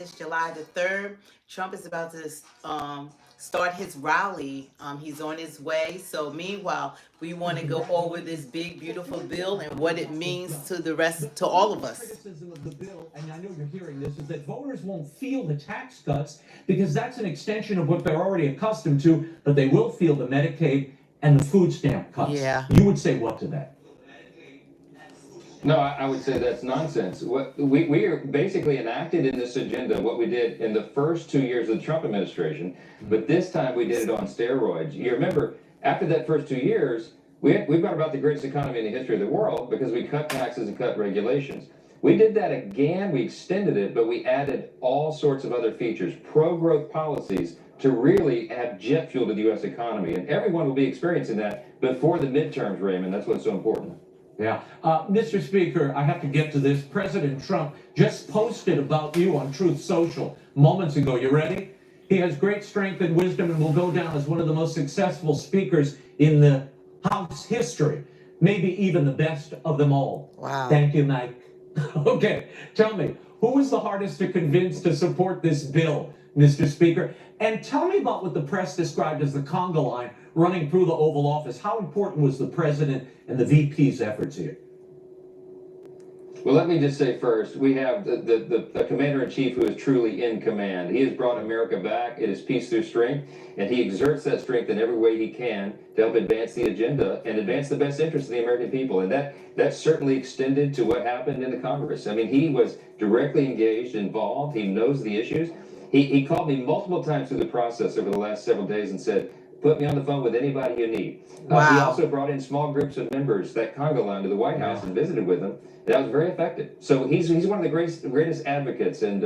It's July the 3rd. Trump is about to start his rally. He's on his way. So, meanwhile, we want to go over this big, beautiful bill and what it means to the rest, to all of us. Criticism of the bill, and I know you're hearing this, is that voters won't feel the tax cuts because that's an extension of what they're already accustomed to, but they will feel the Medicaid and the food stamp cuts. Yeah. You would say what to that? No, I would say that's nonsense. What we are basically enacted in this agenda what we did in the first 2 years of the Trump administration, but this time we did it on steroids. You remember, after that first 2 years, we brought about the greatest economy in the history of the world because we cut taxes and cut regulations. We did that again, we extended it, but we added all sorts of other features, pro-growth policies, to really add jet fuel to the U.S. economy. And everyone will be experiencing that before the midterms, Raymond. That's what's so important. Yeah. Mr. Speaker, I have to get to this. President Trump just posted about you on Truth Social moments ago. You ready? He has great strength and wisdom and will go down as one of the most successful speakers in the House history, maybe even the best of them all. Wow. Thank you, Mike. Okay, tell me, who was the hardest to convince to support this bill, Mr. Speaker? And tell me about what the press described as the conga line running through the Oval Office. How important was the president and the VP's efforts here? Well, let me just say first, we have the commander-in-chief who is truly in command. He has brought America back. It is peace through strength, and he exerts that strength in every way he can to help advance the agenda and advance the best interests of the American people. And that certainly extended to what happened in the Congress. I mean, he was directly engaged, involved. He knows the issues. He called me multiple times through the process over the last several days and said, put me on the phone with anybody you need. Wow. He also brought in small groups of members, that conga line, to the White House and visited with them. That was very effective. So he's one of the greatest advocates, and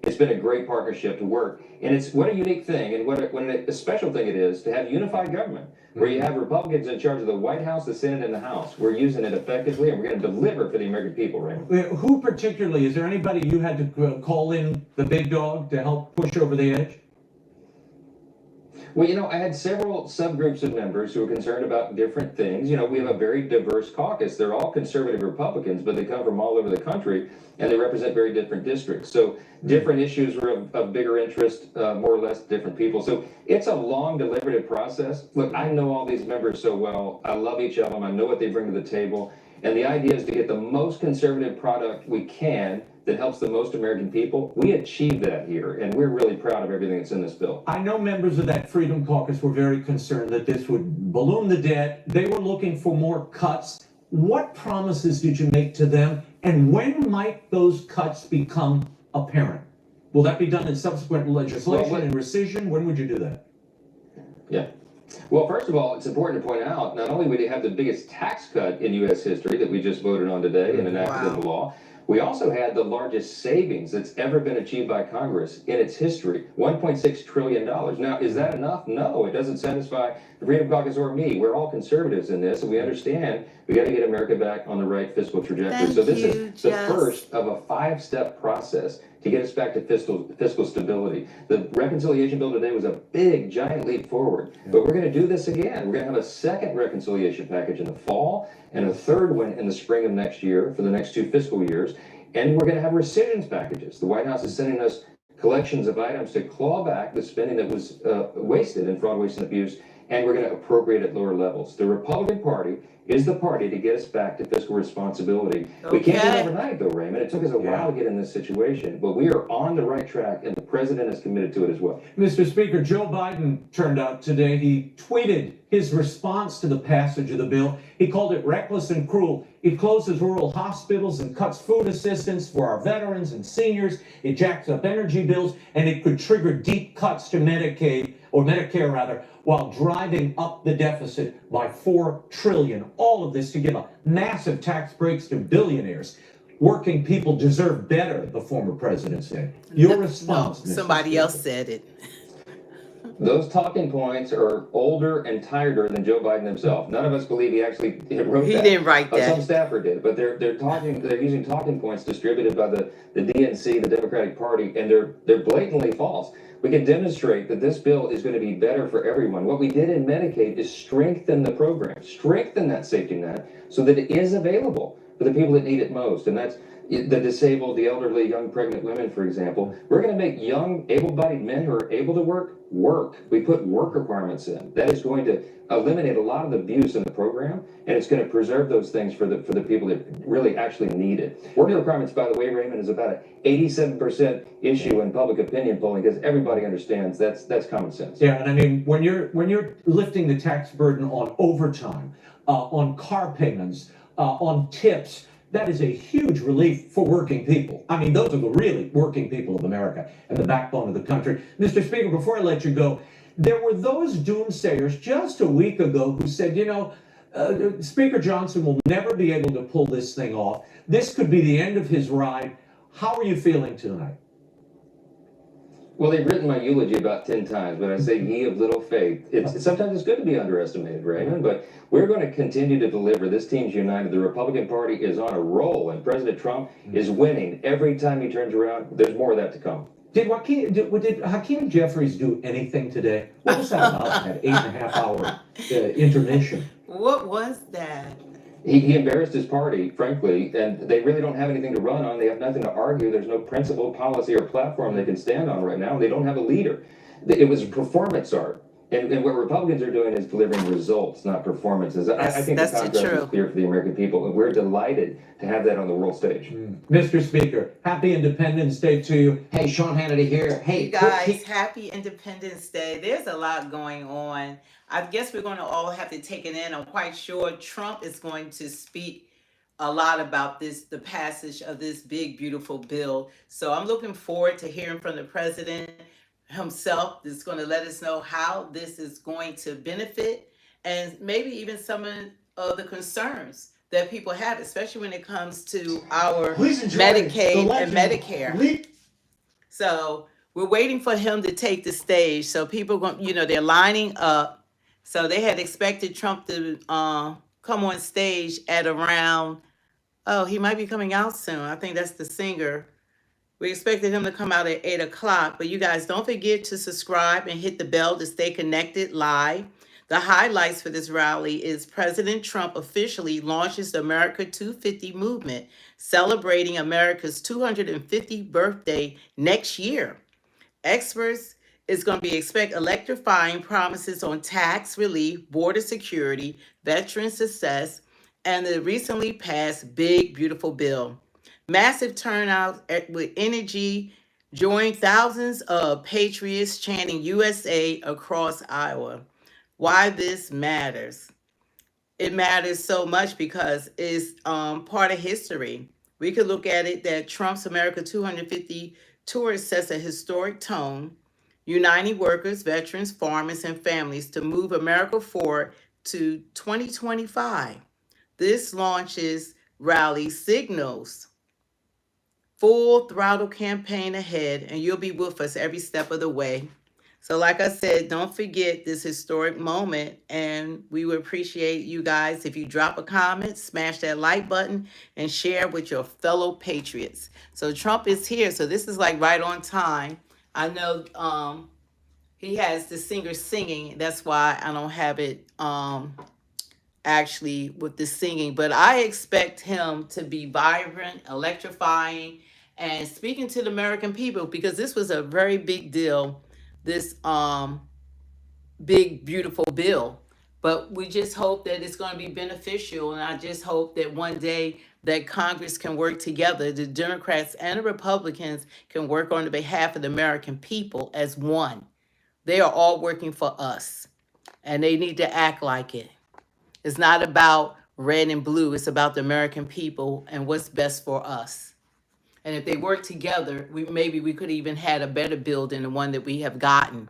it's been a great partnership to work. And it's what a unique thing, and what a special thing it is to have unified government, where you have Republicans in charge of the White House, the Senate, and the House. We're using it effectively, and we're going to deliver for the American people, right? Who particularly, is there anybody you had to call in the big dog to help push over the edge? Well, I had several subgroups of members who were concerned about different things. We have a very diverse caucus. They're all conservative Republicans, but they come from all over the country, and they represent very different districts. So different issues were of bigger interest, more or less different people. So it's a long, deliberative process. Look, I know all these members so well. I love each of them. I know what they bring to the table. And the idea is to get the most conservative product we can that helps the most American people. We achieved that here, and we're really proud of everything that's in this bill. I know members of that Freedom Caucus were very concerned that this would balloon the debt. They were looking for more cuts. What promises did you make to them, and when might those cuts become apparent? Will that be done in subsequent legislation and rescission? When would you do that? Yeah. Well, first of all, it's important to point out, not only would you have the biggest tax cut in U.S. history that we just voted on today and enacted into law, we also had the largest savings that's ever been achieved by Congress in its history, $1.6 trillion. Now, is that enough? No, it doesn't satisfy the Freedom Caucus or me. We're all conservatives in this, and we understand we got to get America back on the right fiscal trajectory. So this is the first of a 5-step process to get us back to fiscal stability. The reconciliation bill today was a big, giant leap forward, but we're going to do this again. We're going to have a second reconciliation package in the fall and a third one in the spring of next year for the next 2 fiscal years, and we're going to have rescissions packages. The White House is sending us collections of items to claw back the spending that was wasted in fraud, waste, and abuse, and we're going to appropriate at lower levels. The Republican Party is the party to get us back to fiscal responsibility. We can't do it overnight, though, Raymond. It took us a while to get in this situation, but we are on the right track, and the president is committed to it as well. Mr. Speaker, Joe Biden turned out today. He tweeted his response to the passage of the bill. He called it reckless and cruel. It closes rural hospitals and cuts food assistance for our veterans and seniors. It jacks up energy bills, and it could trigger deep cuts to Medicaid, or Medicare rather, while driving up the deficit by $4 trillion. All of this to give a massive tax breaks to billionaires. Working people deserve better, the former president said. Your response, No, somebody else said it. Those talking points are older and tireder than Joe Biden himself. None of us believe he actually wrote that. He didn't write that. Some staffer did, but they're using talking points distributed by the DNC, the Democratic Party, and they're blatantly false. We can demonstrate that this bill is going to be better for everyone. What we did in Medicaid is strengthen the program, strengthen that safety net so that it is available for the people that need it most. And the disabled, the elderly, young pregnant women, for example. We're going to make young, able-bodied men who are able to work. We put work requirements in. That is going to eliminate a lot of the abuse in the program, and it's going to preserve those things for the people that really actually need it. Working requirements, by the way, Raymond, is about an 87% issue in public opinion polling because everybody understands that's common sense. Yeah, and I mean, when you're lifting the tax burden on overtime, on car payments, on tips, that is a huge relief for working people. I mean, those are the really working people of America and the backbone of the country. Mr. Speaker, before I let you go, there were those doomsayers just a week ago who said, Speaker Johnson will never be able to pull this thing off. This could be the end of his ride. How are you feeling tonight? Well, they've written my eulogy about 10 times, but I say ye of little faith. Sometimes it's good to be underestimated, Raymond, but we're going to continue to deliver. This team's united. The Republican Party is on a roll, and President Trump is winning. Every time he turns around, there's more of that to come. Did Hakeem Jeffries do anything today? What was that about, that 8.5-hour intermission? What was that? He embarrassed his party, frankly, and they really don't have anything to run on. They have nothing to argue. There's no principle, policy, or platform they can stand on right now. They don't have a leader. It was performance art. And what Republicans are doing is delivering results, not performances. I think the contrast is clear for the American people, and we're delighted to have that on the world stage. Mr. Speaker, happy Independence Day to you. Hey, Sean Hannity here. Hey, you guys, happy Independence Day. There's a lot going on. I guess we're going to all have to take it in. I'm quite sure Trump is going to speak a lot about the passage of this big, beautiful bill. So I'm looking forward to hearing from the president himself. That's going to let us know how this is going to benefit and maybe even some of the concerns that people have, especially when it comes to our Medicaid and Medicare. So we're waiting for him to take the stage. So people, they're lining up. So they had expected Trump to come on stage at around, he might be coming out soon. I think that's the singer. We expected him to come out at 8 o'clock. But you guys, don't forget to subscribe and hit the bell to stay connected live. The highlights for this rally is President Trump officially launches the America 250 movement, celebrating America's 250th birthday next year. Experts is going to be expect electrifying promises on tax relief, border security, veteran success, and the recently passed big, beautiful bill. Massive turnout with energy, joined thousands of patriots chanting USA across Iowa. Why this matters? It matters so much because it's part of history. We could look at it that Trump's America 250 tour sets a historic tone, uniting workers, veterans, farmers, and families to move America forward to 2025. This launches rally signals full throttle campaign ahead, and you'll be with us every step of the way. So like I said, don't forget this historic moment, and we would appreciate you guys if you drop a comment, smash that like button, and share with your fellow patriots. So Trump is here, so this is like right on time. I know he has the singer singing. That's why I don't have it actually with the singing. But I expect him to be vibrant, electrifying, and speaking to the American people, because this was a very big deal, this big, beautiful bill. But we just hope that it's going to be beneficial. And I just hope that one day that Congress can work together. The Democrats and the Republicans can work on the behalf of the American people as one. They are all working for us, and they need to act like it. It's not about red and blue. It's about the American people and what's best for us. And if they work together, maybe we could even had a better bill than the one that we have gotten.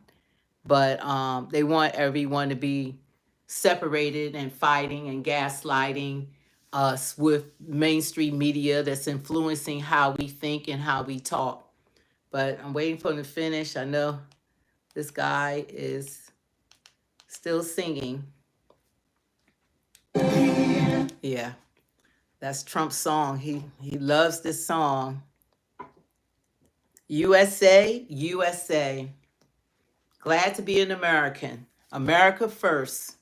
But they want everyone to be separated and fighting and gaslighting us with mainstream media that's influencing how we think and how we talk. But I'm waiting for them to finish. I know this guy is still singing. Yeah, that's Trump's song. He loves this song. USA, USA. Glad to be an American. America first.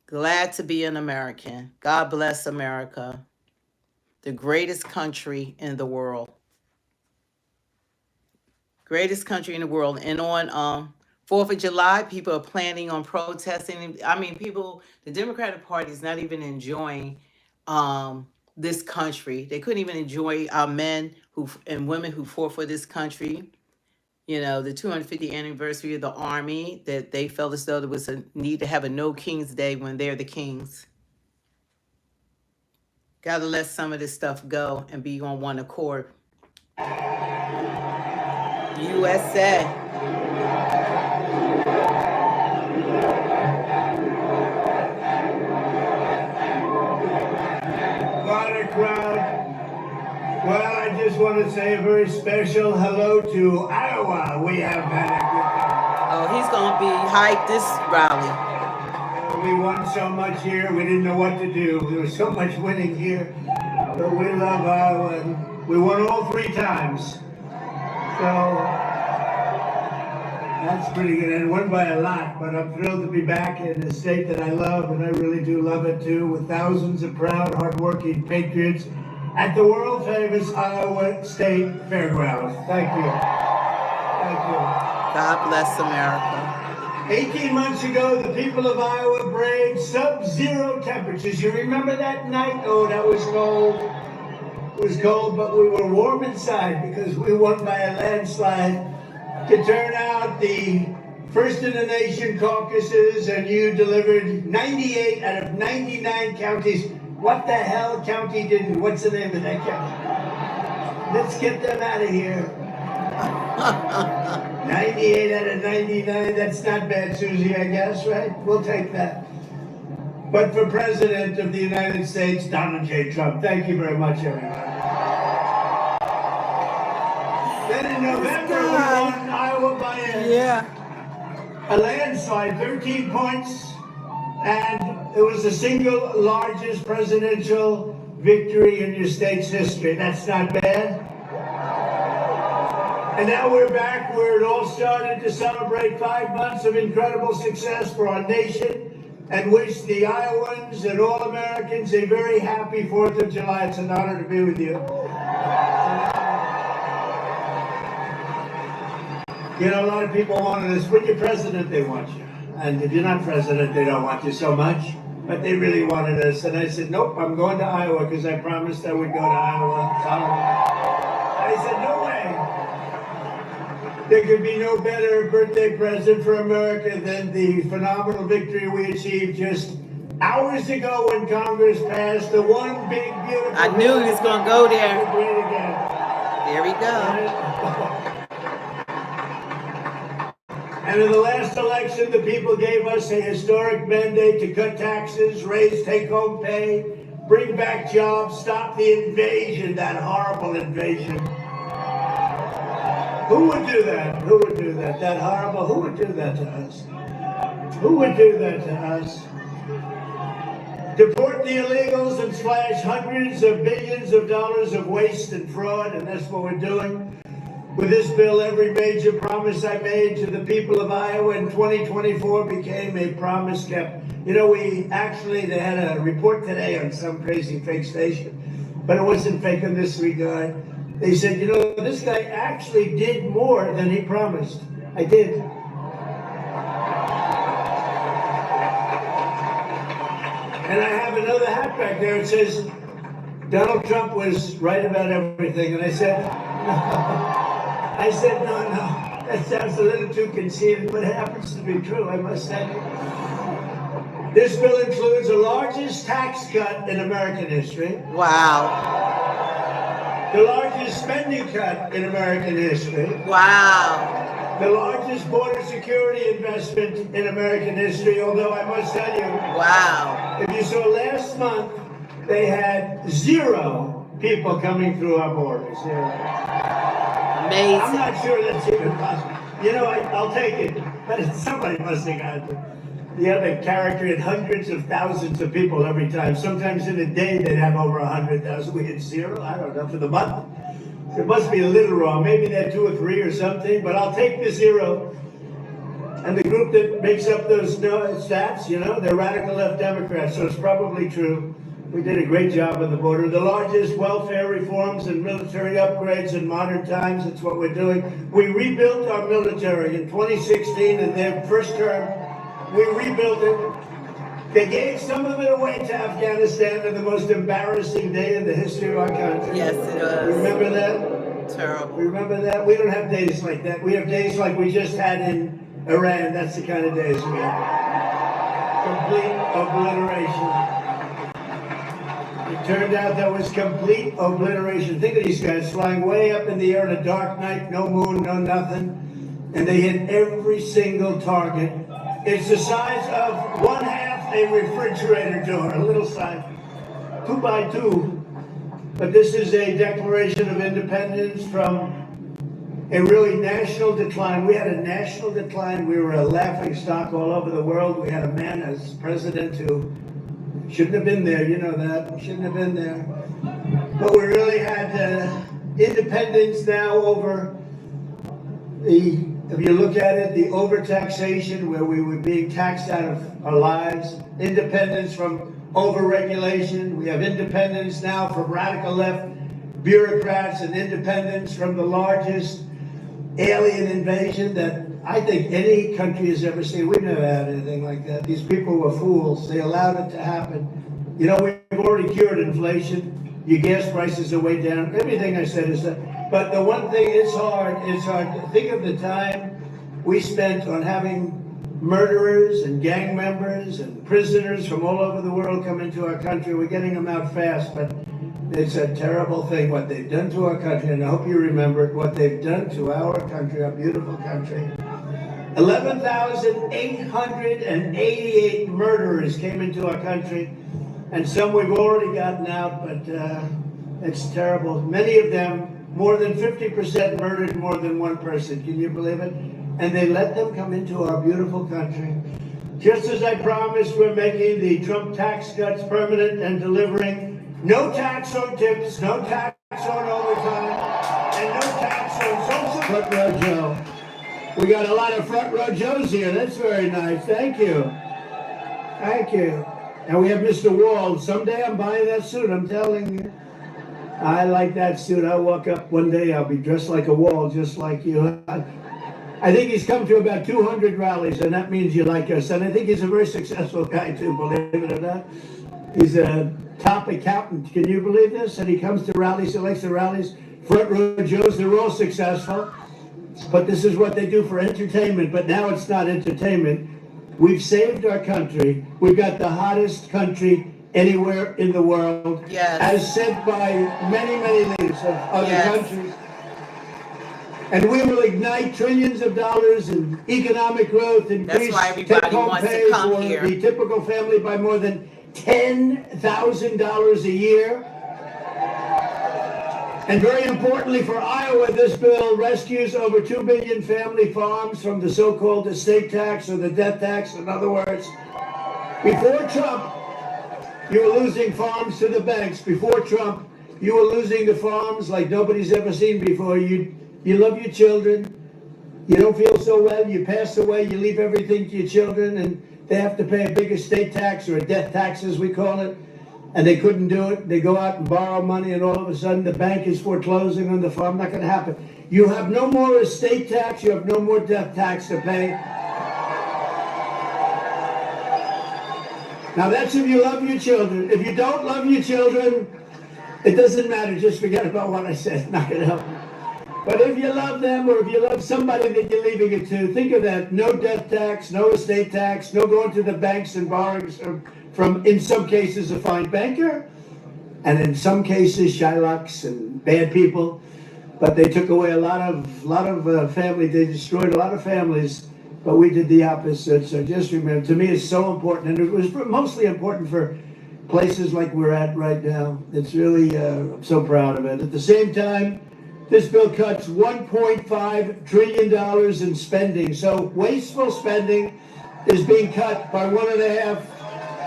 Glad to be an American. God bless America. the greatest country in the world. Greatest country in the world. And on 4th of July, people are planning on protesting. I mean, the Democratic Party is not even enjoying this country. They couldn't even enjoy our men and women who fought for this country. You know, the 250th anniversary of the Army, that they felt as though there was a need to have a No King's Day when they're the kings. Got to let some of this stuff go and be on one accord. USA. What a crowd. Well, I just want to say a very special hello to Iowa. We have had a good time. Oh, he's going to be hyped this rally. We won so much here, we didn't know what to do. There was so much winning here. But we love Iowa, and we won all 3 times. So that's pretty good, and won by a lot, but I'm thrilled to be back in a state that I love, and I really do love it too, with thousands of proud, hardworking patriots at the world famous Iowa State Fairgrounds. Thank you. Thank you. God bless America. 18 months ago, the people of Iowa braved sub-zero temperatures. You remember that night? Oh, that was cold. It was cold, but we were warm inside because we won by a landslide to turn out the first in the nation caucuses, and you delivered 98 out of 99 counties. What the hell county didn't? What's the name of that county? Let's get them out of here. 98 out of 99, that's not bad, Susie, I guess, right? We'll take that. But for President of the United States, Donald J. Trump, thank you very much, everyone. Then in November, we won Iowa by a landslide, 13 points, and it was the single largest presidential victory in your state's history. That's not bad. And now we're back where it all started to celebrate 5 months of incredible success for our nation, and wish the Iowans and all Americans a very happy 4th of July. It's an honor to be with you. You know, a lot of people wanted us. When you're president, they want you. And if you're not president, they don't want you so much. But they really wanted us. And I said, nope, I'm going to Iowa because I promised I would go to Iowa. I said, no way. There could be no better birthday present for America than the phenomenal victory we achieved just hours ago when Congress passed the one big, beautiful... I knew he was going to go there. Great again. There we go. And in the last election, the people gave us a historic mandate to cut taxes, raise take-home pay, bring back jobs, stop the invasion, that horrible invasion. Who would do that? Who would do that? That horrible, who would do that to us? Who would do that to us? Deport the illegals and slash hundreds of billions of dollars of waste and fraud, and that's what we're doing. With this bill, every major promise I made to the people of Iowa in 2024 became a promise kept. You know, they had a report today on some crazy fake station, but it wasn't fake in this regard. They said, you know, this guy actually did more than he promised. I did. And I have another hat back there. It says, Donald Trump was right about everything. And I said, no, that sounds a little too conceited, but it happens to be true, I must say. This bill includes the largest tax cut in American history. Wow. The largest spending cut in American history. Wow. The largest border security investment in American history, although I must tell you, wow. If you saw last month, they had 0 people coming through our borders. 0. Amazing. I'm not sure that's even possible. You know, I'll take it, but somebody must have got it. The other character had hundreds of thousands of people every time. Sometimes in a day they'd have over 100,000. We had 0, I don't know, for the month. It must be a little wrong. Maybe they had 2 or 3 or something, but I'll take the 0. And the group that makes up those stats, you know, they're radical left Democrats, so it's probably true. We did a great job on the border. The largest welfare reforms and military upgrades in modern times. That's what we're doing. We rebuilt our military in 2016 in their first term. We rebuilt it. They gave some of it away to Afghanistan on the most embarrassing day in the history of our country. Yes, it was. Remember that? Terrible. Remember that? We don't have days like that. We have days like we just had in Iran. That's the kind of days we have. Complete obliteration. It turned out that was complete obliteration. Think of these guys flying way up in the air on a dark night, no moon, no nothing, and they hit every single target. It's the size of one half a refrigerator door, a little size, 2 by 2. But this is a declaration of independence from a really national decline. We had a national decline. We were a laughing stock all over the world. We had a man as president who shouldn't have been there, you know that. Shouldn't have been there. But we really had independence now over the, if you look at it, the overtaxation where we were being taxed out of our lives. Independence from overregulation. We have independence now from radical left bureaucrats and independence from the largest alien invasion that I think any country has ever seen. We've never had anything like that. These people were fools. They allowed it to happen. You know, we've already cured inflation. Your gas prices are way down. Everything I said is that. But the one thing, it's hard. It's hard. Think of the time we spent on having murderers and gang members and prisoners from all over the world come into our country. We're getting them out fast, but it's a terrible thing what they've done to our country, and I hope you remember it, what they've done to our country, our beautiful country. 11,888 murderers came into our country, and some we've already gotten out, but it's terrible. Many of them, more than 50% murdered more than one person. Can you believe it? And they let them come into our beautiful country. Just as I promised, we're making the Trump tax cuts permanent and delivering no tax on tips, no tax on overtime, and no tax on social. Front row Joe. We got a lot of front row Joes here. That's very nice. Thank you. Thank you. And we have Mr. Wall. Someday I'm buying that suit, I'm telling you. I like that suit. I'll walk up one day, I'll be dressed like a Wall, just like you. I think he's come to about 200 rallies, and that means you like us. And I think he's a very successful guy, too, believe it or not. He's a top accountant. Can you believe this? And he comes to rallies, he likes the rallies. Front row Joes, they're all successful. But this is what they do for entertainment. But now it's not entertainment. We've saved our country. We've got the hottest country anywhere in the world. Yes. As said by many, many leaders of other countries. And we will ignite trillions of dollars in economic growth, increase take-home pay for the typical family by more than $10,000 a year. And very importantly for Iowa, this bill rescues over 2 million family farms from the so-called estate tax or the death tax. In other words, before Trump, you were losing farms to the banks. Before Trump, you were losing the farms like nobody's ever seen before. You love your children. You don't feel so well. You pass away. You leave everything to your children, and they have to pay a big estate tax or a death tax, as we call it. And they couldn't do it. They go out and borrow money, and all of a sudden the bank is foreclosing on the farm. Not going to happen. You have no more estate tax. You have no more death tax to pay. Now that's if you love your children. If you don't love your children, it doesn't matter. Just forget about what I said. It's not going to help you. But if you love them, or if you love somebody that you're leaving it to, think of that. No death tax, no estate tax, no going to the banks and borrowing from, in some cases, a fine banker, and in some cases, Shylocks and bad people. But they took away a lot of family. They destroyed a lot of families. But we did the opposite. So just remember, to me, it's so important, and it was mostly important for places like we're at right now. It's really, I'm so proud of it. At the same time, this bill cuts $1.5 trillion in spending. So wasteful spending is being cut by $1.5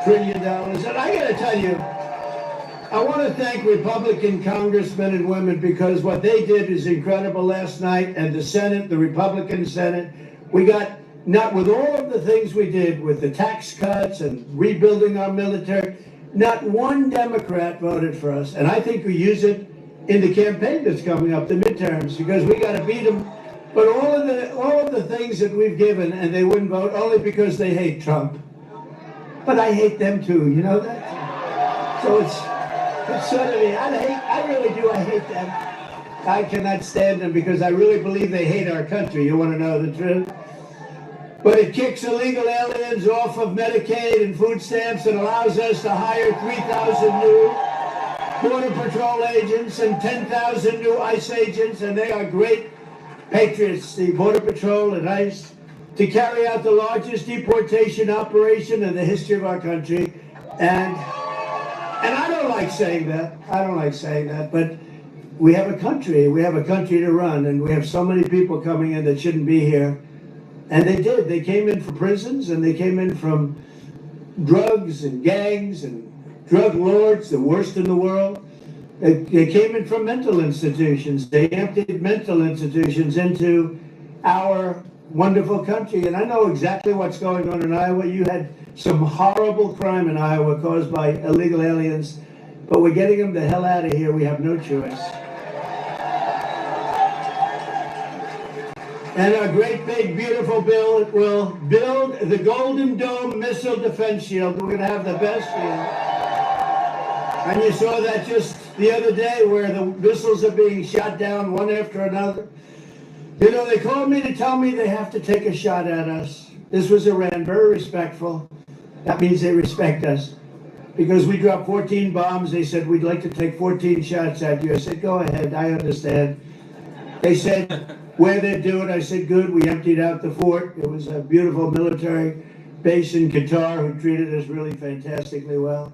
trillion. And I got to tell you, I want to thank Republican congressmen and women, because what they did is incredible last night. And the Senate, the Republican Senate, we got, not with all of the things we did with the tax cuts and rebuilding our military, Not one Democrat voted for us, and I think we use it in the campaign that's coming up, the midterms, because we got to beat them. But all of the things that we've given, and they wouldn't vote only because they hate Trump. But I hate them too, you know that? So it's sort of, I really do, I hate them. I cannot stand them because I really believe they hate our country. You want to know the truth? But it kicks illegal aliens off of Medicaid and food stamps and allows us to hire 3,000 new Border Patrol agents and 10,000 new ICE agents, and they are great patriots, the Border Patrol and ICE, to carry out the largest deportation operation in the history of our country. And I don't like saying that. I don't like saying that, but we have a country. We have a country to run, and we have so many people coming in that shouldn't be here. And they did. They came in from prisons, and they came in from drugs and gangs and drug lords, the worst in the world. They came in from mental institutions. They emptied mental institutions into our wonderful country. And I know exactly what's going on in Iowa. You had some horrible crime in Iowa caused by illegal aliens, but we're getting them the hell out of here. We have no choice. And our great big beautiful bill will build the Golden Dome missile defense shield. We're going to have the best shield. And you saw that just the other day where the missiles are being shot down one after another. You know, they called me to tell me they have to take a shot at us. This was Iran, very respectful. That means they respect us. Because we dropped 14 bombs, they said, we'd like to take 14 shots at you. I said, go ahead, I understand. They said, where they'd do it. I said, good, we emptied out the fort. It was a beautiful military base in Qatar who treated us really fantastically well.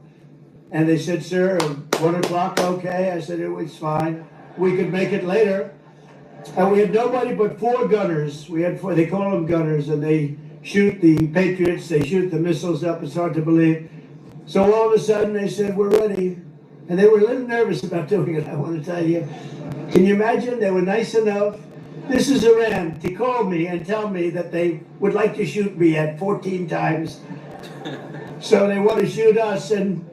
And they said, sir, 1 o'clock, okay? I said, it was fine. We could make it later. And we had nobody but 4 gunners. We had 4, they call them gunners, and they shoot the Patriots, they shoot the missiles up. It's hard to believe. So all of a sudden they said, we're ready. And they were a little nervous about doing it, I want to tell you. Can you imagine? They were nice enough. This is Iran to call me and tell me that they would like to shoot me at 14 times. So they want to shoot us, and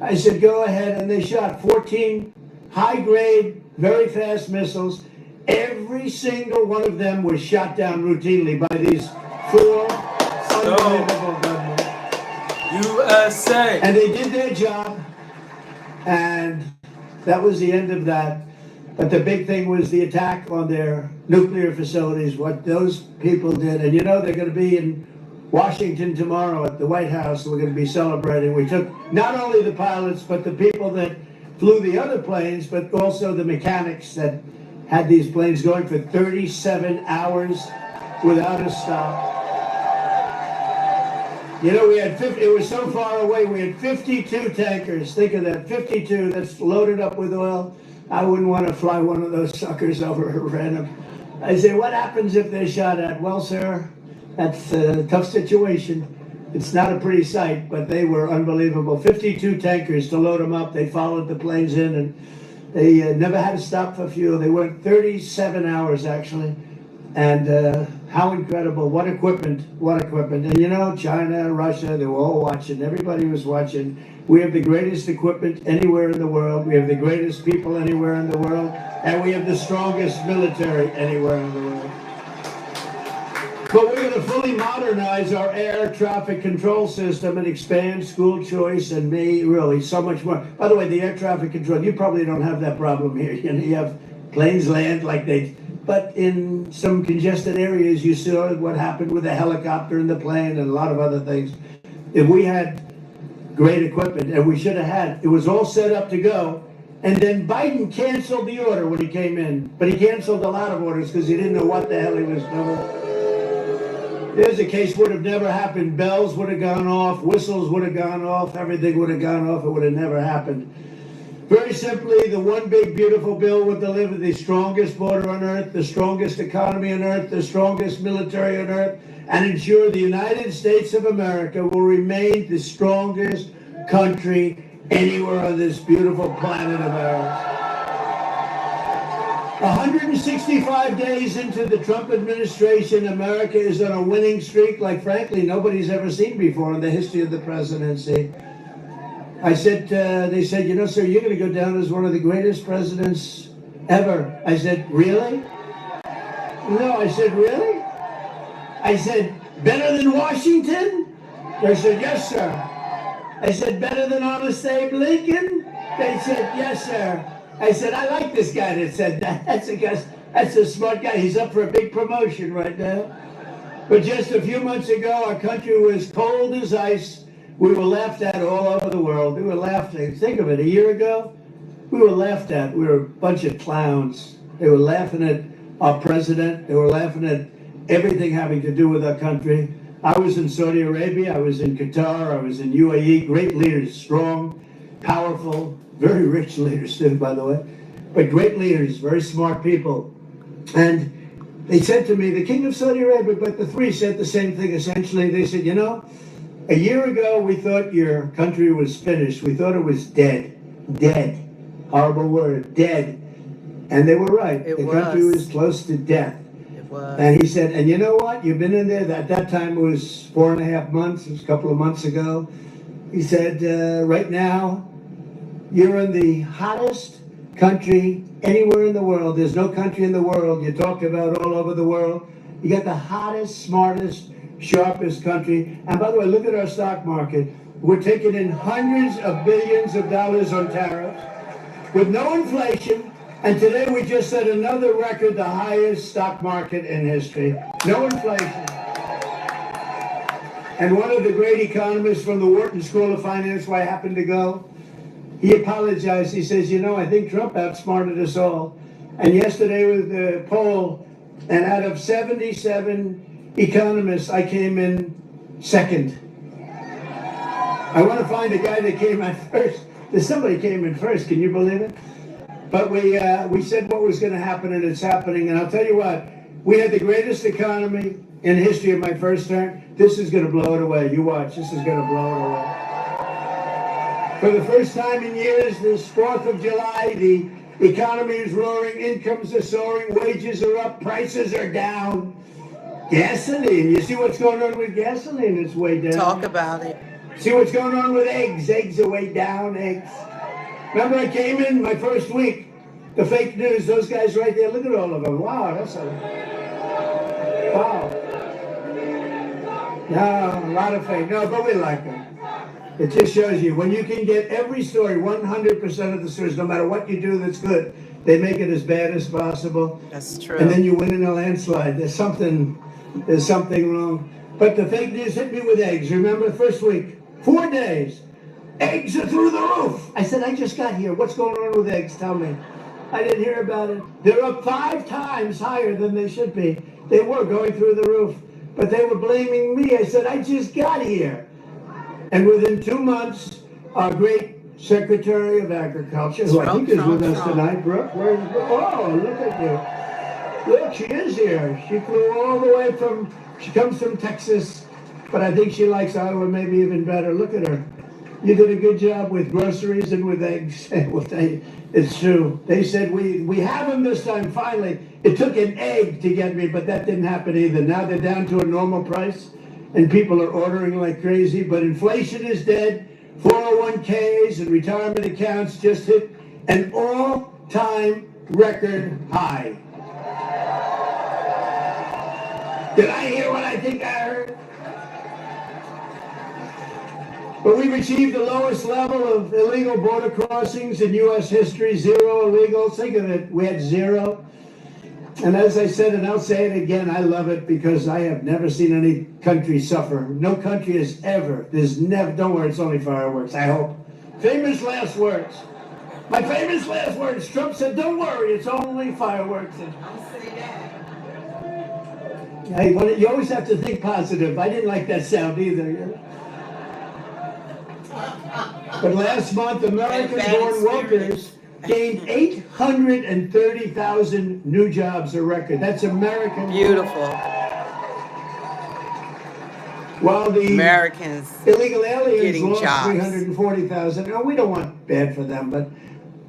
I said, go ahead. And they shot 14 high-grade, very fast missiles. Every single one of them was shot down routinely by these 4 unbelievable gunmen. USA! And they did their job, and that was the end of that. But the big thing was the attack on their nuclear facilities, what those people did. And you know, they're going to be in Washington tomorrow at the White House. We're going to be celebrating. We took not only the pilots, but the people that flew the other planes, but also the mechanics that had these planes going for 37 hours without a stop. You know, we had 50, it was so far away, we had 52 tankers. Think of that, 52 that's loaded up with oil. I wouldn't want to fly one of those suckers over random. I say, what happens if they're shot at? Well, sir, that's a tough situation. It's not a pretty sight, but they were unbelievable. 52 tankers to load them up. They followed the planes in, and they never had to stop for fuel. They worked 37 hours, actually. And how incredible. What equipment. What equipment. And you know, China, Russia, they were all watching. Everybody was watching. We have the greatest equipment anywhere in the world. We have the greatest people anywhere in the world. And we have the strongest military anywhere in the world. But we're going to fully modernize our air traffic control system and expand school choice and really so much more. By the way, the air traffic control, you probably don't have that problem here. You know, you have planes land like they... But in some congested areas, you saw what happened with the helicopter and the plane and a lot of other things. If we had great equipment, and we should have had, it was all set up to go, and then Biden canceled the order when he came in. But he canceled a lot of orders because he didn't know what the hell he was doing. There's a case would have never happened. Bells would have gone off, whistles would have gone off, everything would have gone off. It would have never happened. Very simply, the one big beautiful bill would deliver the strongest border on earth, the strongest economy on earth, the strongest military on earth, and ensure the United States of America will remain the strongest country anywhere on this beautiful planet of ours. 165 days into the Trump administration, America is on a winning streak like, frankly, nobody's ever seen before in the history of the presidency. I said, they said, you know, sir, you're going to go down as one of the greatest presidents ever. I said, really? No, I said, really? I said, better than Washington? They said, yes, sir. I said, better than honest Abe Lincoln? They said, yes, sir. I said, I like this guy that said that. That's a smart guy. He's up for a big promotion right now. But just a few months ago, our country was cold as ice. We were laughed at all over the world. We were laughed at. Think of it, a year ago, we were laughed at. We were a bunch of clowns. They were laughing at our president. They were laughing at everything having to do with our country. I was in Saudi Arabia. I was in Qatar. I was in UAE. Great leaders, strong, powerful, very rich leaders too, by the way. But great leaders, very smart people. And they said to me, the king of Saudi Arabia, but the three said the same thing essentially. They said, you know, a year ago we thought your country was finished. We thought it was dead. Dead. Horrible word, dead. And they were right. The country was close to death. It was. And he said, and you know what? You've been in there. At that time it was 4.5 months. It was a couple of months ago. He said, right now, you're in the hottest country anywhere in the world. There's no country in the world. You talk about all over the world. You got the hottest, smartest, sharpest country. And by the way, look at our stock market. We're taking in hundreds of billions of dollars on tariffs with no inflation. And today we just set another record, the highest stock market in history. No inflation. And one of the great economists from the Wharton School of Finance, where I happened to go, he apologized. He says, you know, I think Trump outsmarted us all. And yesterday with the poll, and out of 77 economists, I came in second. I want to find a guy that came in first. There's somebody came in first. Can you believe it? But we said what was going to happen, and it's happening. And I'll tell you what, we had the greatest economy in the history of my first term. This is going to blow it away. You watch. This is going to blow it away. For the first time in years, this 4th of July, the economy is roaring, incomes are soaring, wages are up, prices are down. Gasoline, you see what's going on with gasoline? It's way down. Talk about it. See what's going on with eggs? Eggs are way down, eggs. Remember I came in my first week, the fake news, those guys right there, look at all of them. Wow, that's a, wow. No, a lot of fake, no, but we like them. It just shows you, when you can get every story, 100% of the stories, no matter what you do that's good, they make it as bad as possible. That's true. And then you win in a landslide. There's something wrong. But the fake news hit me with eggs. Remember the first week, 4 days, eggs are through the roof. I said, I just got here. What's going on with eggs? Tell me. I didn't hear about it. They're up 5 times higher than they should be. They were going through the roof, but they were blaming me. I said, I just got here. And within 2 months, our great Secretary of Agriculture, who I think is with us tonight, Brooke, where's Brooke? Oh, look at you. Look, she is here. She flew all the way she comes from Texas, but I think she likes Iowa maybe even better. Look at her. You did a good job with groceries and with eggs. We'll tell you, it's true. They said, we have them this time, finally. It took an egg to get me, but that didn't happen either. Now they're down to a normal price. And people are ordering like crazy, but inflation is dead. 401ks and retirement accounts just hit an all-time record high. Did I hear what I think I heard? But we've achieved the lowest level of illegal border crossings in U.S. history, 0 illegals. Think of it, we had 0. And as I said, and I'll say it again, I love it because I have never seen any country suffer. No country has ever. There's never, don't worry, it's only fireworks, I hope. Famous last words. My famous last words. Trump said, don't worry, it's only fireworks. Don't say that. Hey, you always have to think positive. I didn't like that sound either. But last month, American-born workers gained 830,000 new jobs, a record. That's American. Beautiful. While the Americans illegal aliens getting lost jobs. 340,000. Now, we don't want bad for them, but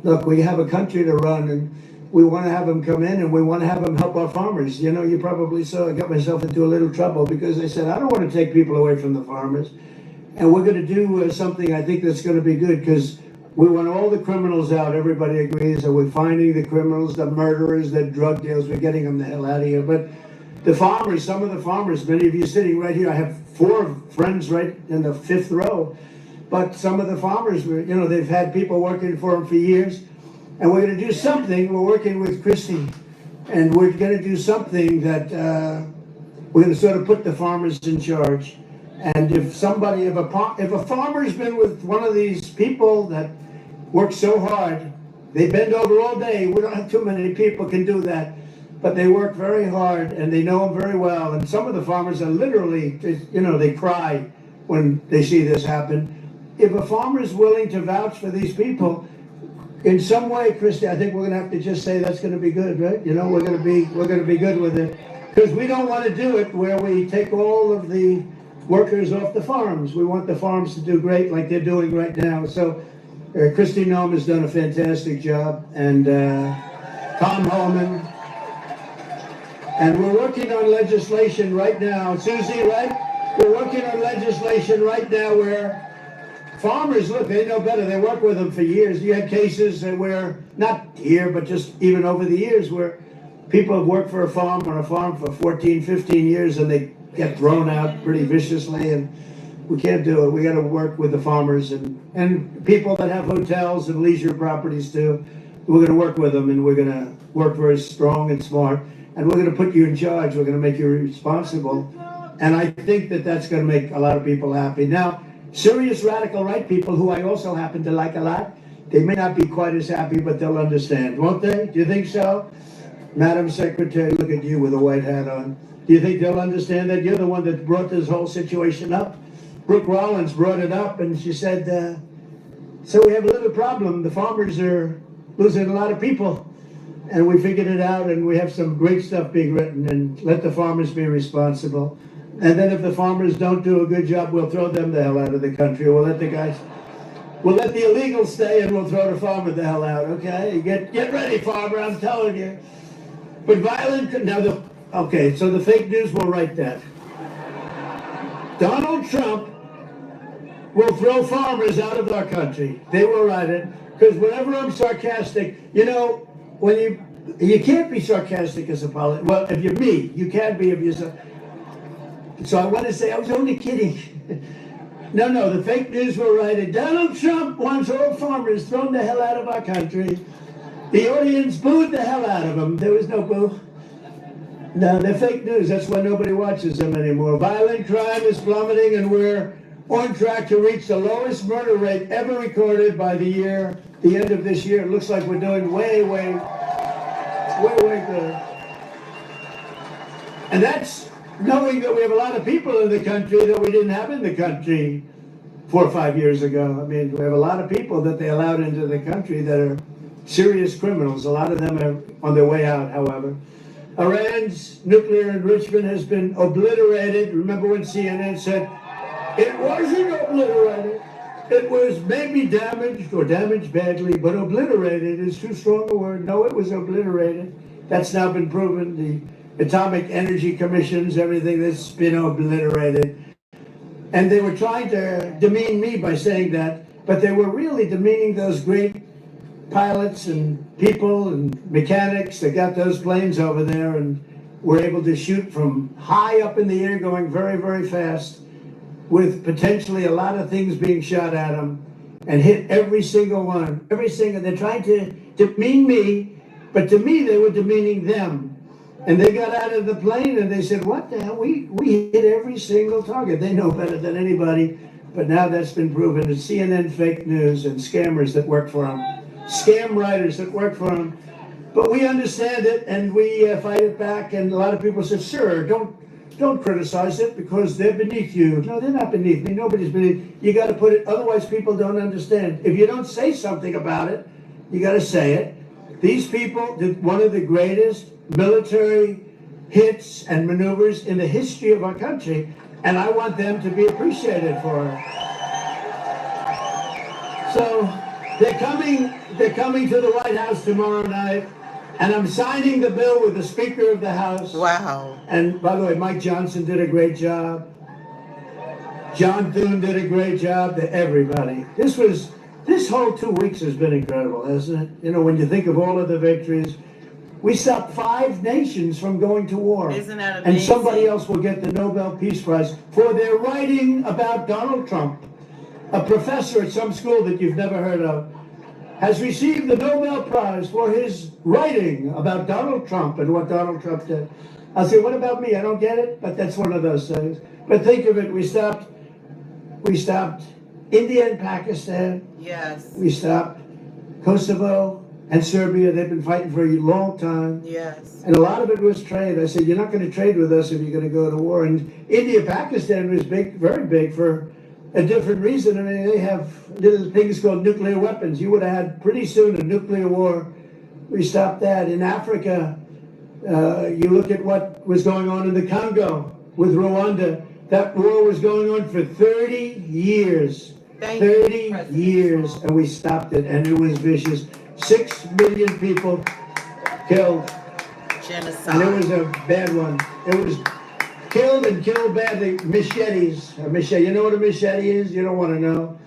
look, we have a country to run, and we want to have them come in, and we want to have them help our farmers. You know, you probably saw I got myself into a little trouble because I said, I don't want to take people away from the farmers. And we're going to do something I think that's going to be good, because we want all the criminals out. Everybody agrees that we're finding the criminals, the murderers, the drug dealers. We're getting them the hell out of here. But the farmers, some of the farmers, many of you sitting right here, I have 4 friends right in the 5th row. But some of the farmers, you know, they've had people working for them for years. And we're going to do something. We're working with Christie. And we're going to do something that we're going to sort of put the farmers in charge. And if a farmer's been with one of these people that work so hard, they bend over all day. We don't have too many people can do that, but they work very hard and they know them very well. And some of the farmers are literally, you know, they cry when they see this happen. If a farmer is willing to vouch for these people in some way, Christy, I think we're going to have to just say that's going to be good, right? You know, we're going to be good with it, because we don't want to do it where we take all of the workers off the farms. We want the farms to do great like they're doing right now. So Christy Noem has done a fantastic job, and Tom Holman. And we're working on legislation right now. Susie, right? We're working on legislation right now where farmers, look, they know better. They work with them for years. You had cases where, not here, but just even over the years, where people have worked for a farm on a farm for 14, 15 years, and they get thrown out pretty viciously, and we can't do it. We got to work with the farmers and people that have hotels and leisure properties too. We're going to work with them, and we're going to work very strong and smart, and we're going to put you in charge. We're going to make you responsible, and I think that that's going to make a lot of people happy. Now, serious radical right people, who I also happen to like a lot, they may not be quite as happy, but they'll understand, won't they? Do you think so? Madam Secretary, look at you with a white hat on. Do you think they'll understand that? You're the one that brought this whole situation up. Brooke Rollins brought it up, and she said, so we have a little problem. The farmers are losing a lot of people. And we figured it out, and we have some great stuff being written, and let the farmers be responsible. And then if the farmers don't do a good job, we'll throw them the hell out of the country. We'll let the illegals stay, and we'll throw the farmer the hell out, okay? Get ready, farmer, I'm telling you. But okay, so the fake news will write that. Donald Trump will throw farmers out of our country. They will write it, because whenever I'm sarcastic, you know, when you can't be sarcastic as a politician. Well, if you're me, you can be if you're so I want to say I was only kidding. No, the fake news will write it. Donald Trump wants all farmers thrown the hell out of our country. The audience booed the hell out of them. There was no boo. No, they're fake news. That's why nobody watches them anymore. Violent crime is plummeting, and we're on track to reach the lowest murder rate ever recorded by the end of this year. It looks like we're doing way good. And that's knowing that we have a lot of people in the country that we didn't have in the country 4 or 5 years ago. I mean, we have a lot of people that they allowed into the country that are serious criminals. A lot of them are on their way out, however. Iran's nuclear enrichment has been obliterated. Remember when CNN said, it wasn't obliterated. It was maybe damaged or damaged badly, but obliterated is too strong a word. No, it was obliterated. That's now been proven. The Atomic Energy Commissions, everything that's been obliterated. And they were trying to demean me by saying that, but they were really demeaning those great pilots and people and mechanics that got those planes over there and were able to shoot from high up in the air going very, very fast with potentially a lot of things being shot at them and hit every single one. They're trying to demean me, but to me they were demeaning them. And they got out of the plane and they said, what the hell? We hit every single target. They know better than anybody. But now that's been proven. It's CNN fake news and scammers that work for them. Scam writers that work for them. But we understand it and we fight it back. And a lot of people said, sir, don't criticize it because they're beneath you. No, they're not beneath me. Nobody's beneath. You got to put it, otherwise people don't understand. If you don't say something about it, you got to say it. These people did one of the greatest military hits and maneuvers in the history of our country, and I want them to be appreciated for it. So they're coming to the White House tomorrow night, and I'm signing the bill with the Speaker of the House. Wow. And by the way, Mike Johnson did a great job. John Thune did a great job to everybody. This whole 2 weeks has been incredible, hasn't it? You know, when you think of all of the victories, we stopped 5 nations from going to war. Isn't that amazing? And somebody else will get the Nobel Peace Prize for their writing about Donald Trump. A professor at some school that you've never heard of has received the Nobel Prize for his writing about Donald Trump and what Donald Trump did. I'll say, what about me? I don't get it, but that's one of those things. But think of it, we stopped India and Pakistan. Yes. We stopped Kosovo and Serbia. They've been fighting for a long time. Yes. And a lot of it was trade. I said, you're not going to trade with us if you're going to go to war. And India, Pakistan was big, very big for a different reason. I mean, they have little things called nuclear weapons. You would have had pretty soon a nuclear war. We stopped that. In Africa, you look at what was going on in the Congo with Rwanda. That war was going on for 30 years. 30 years, and we stopped it, and it was vicious. 6 million people killed. Genocide. And it was a bad one. It was killed and killed badly. Machetes. A machete. You know what a machete is? You don't want to know.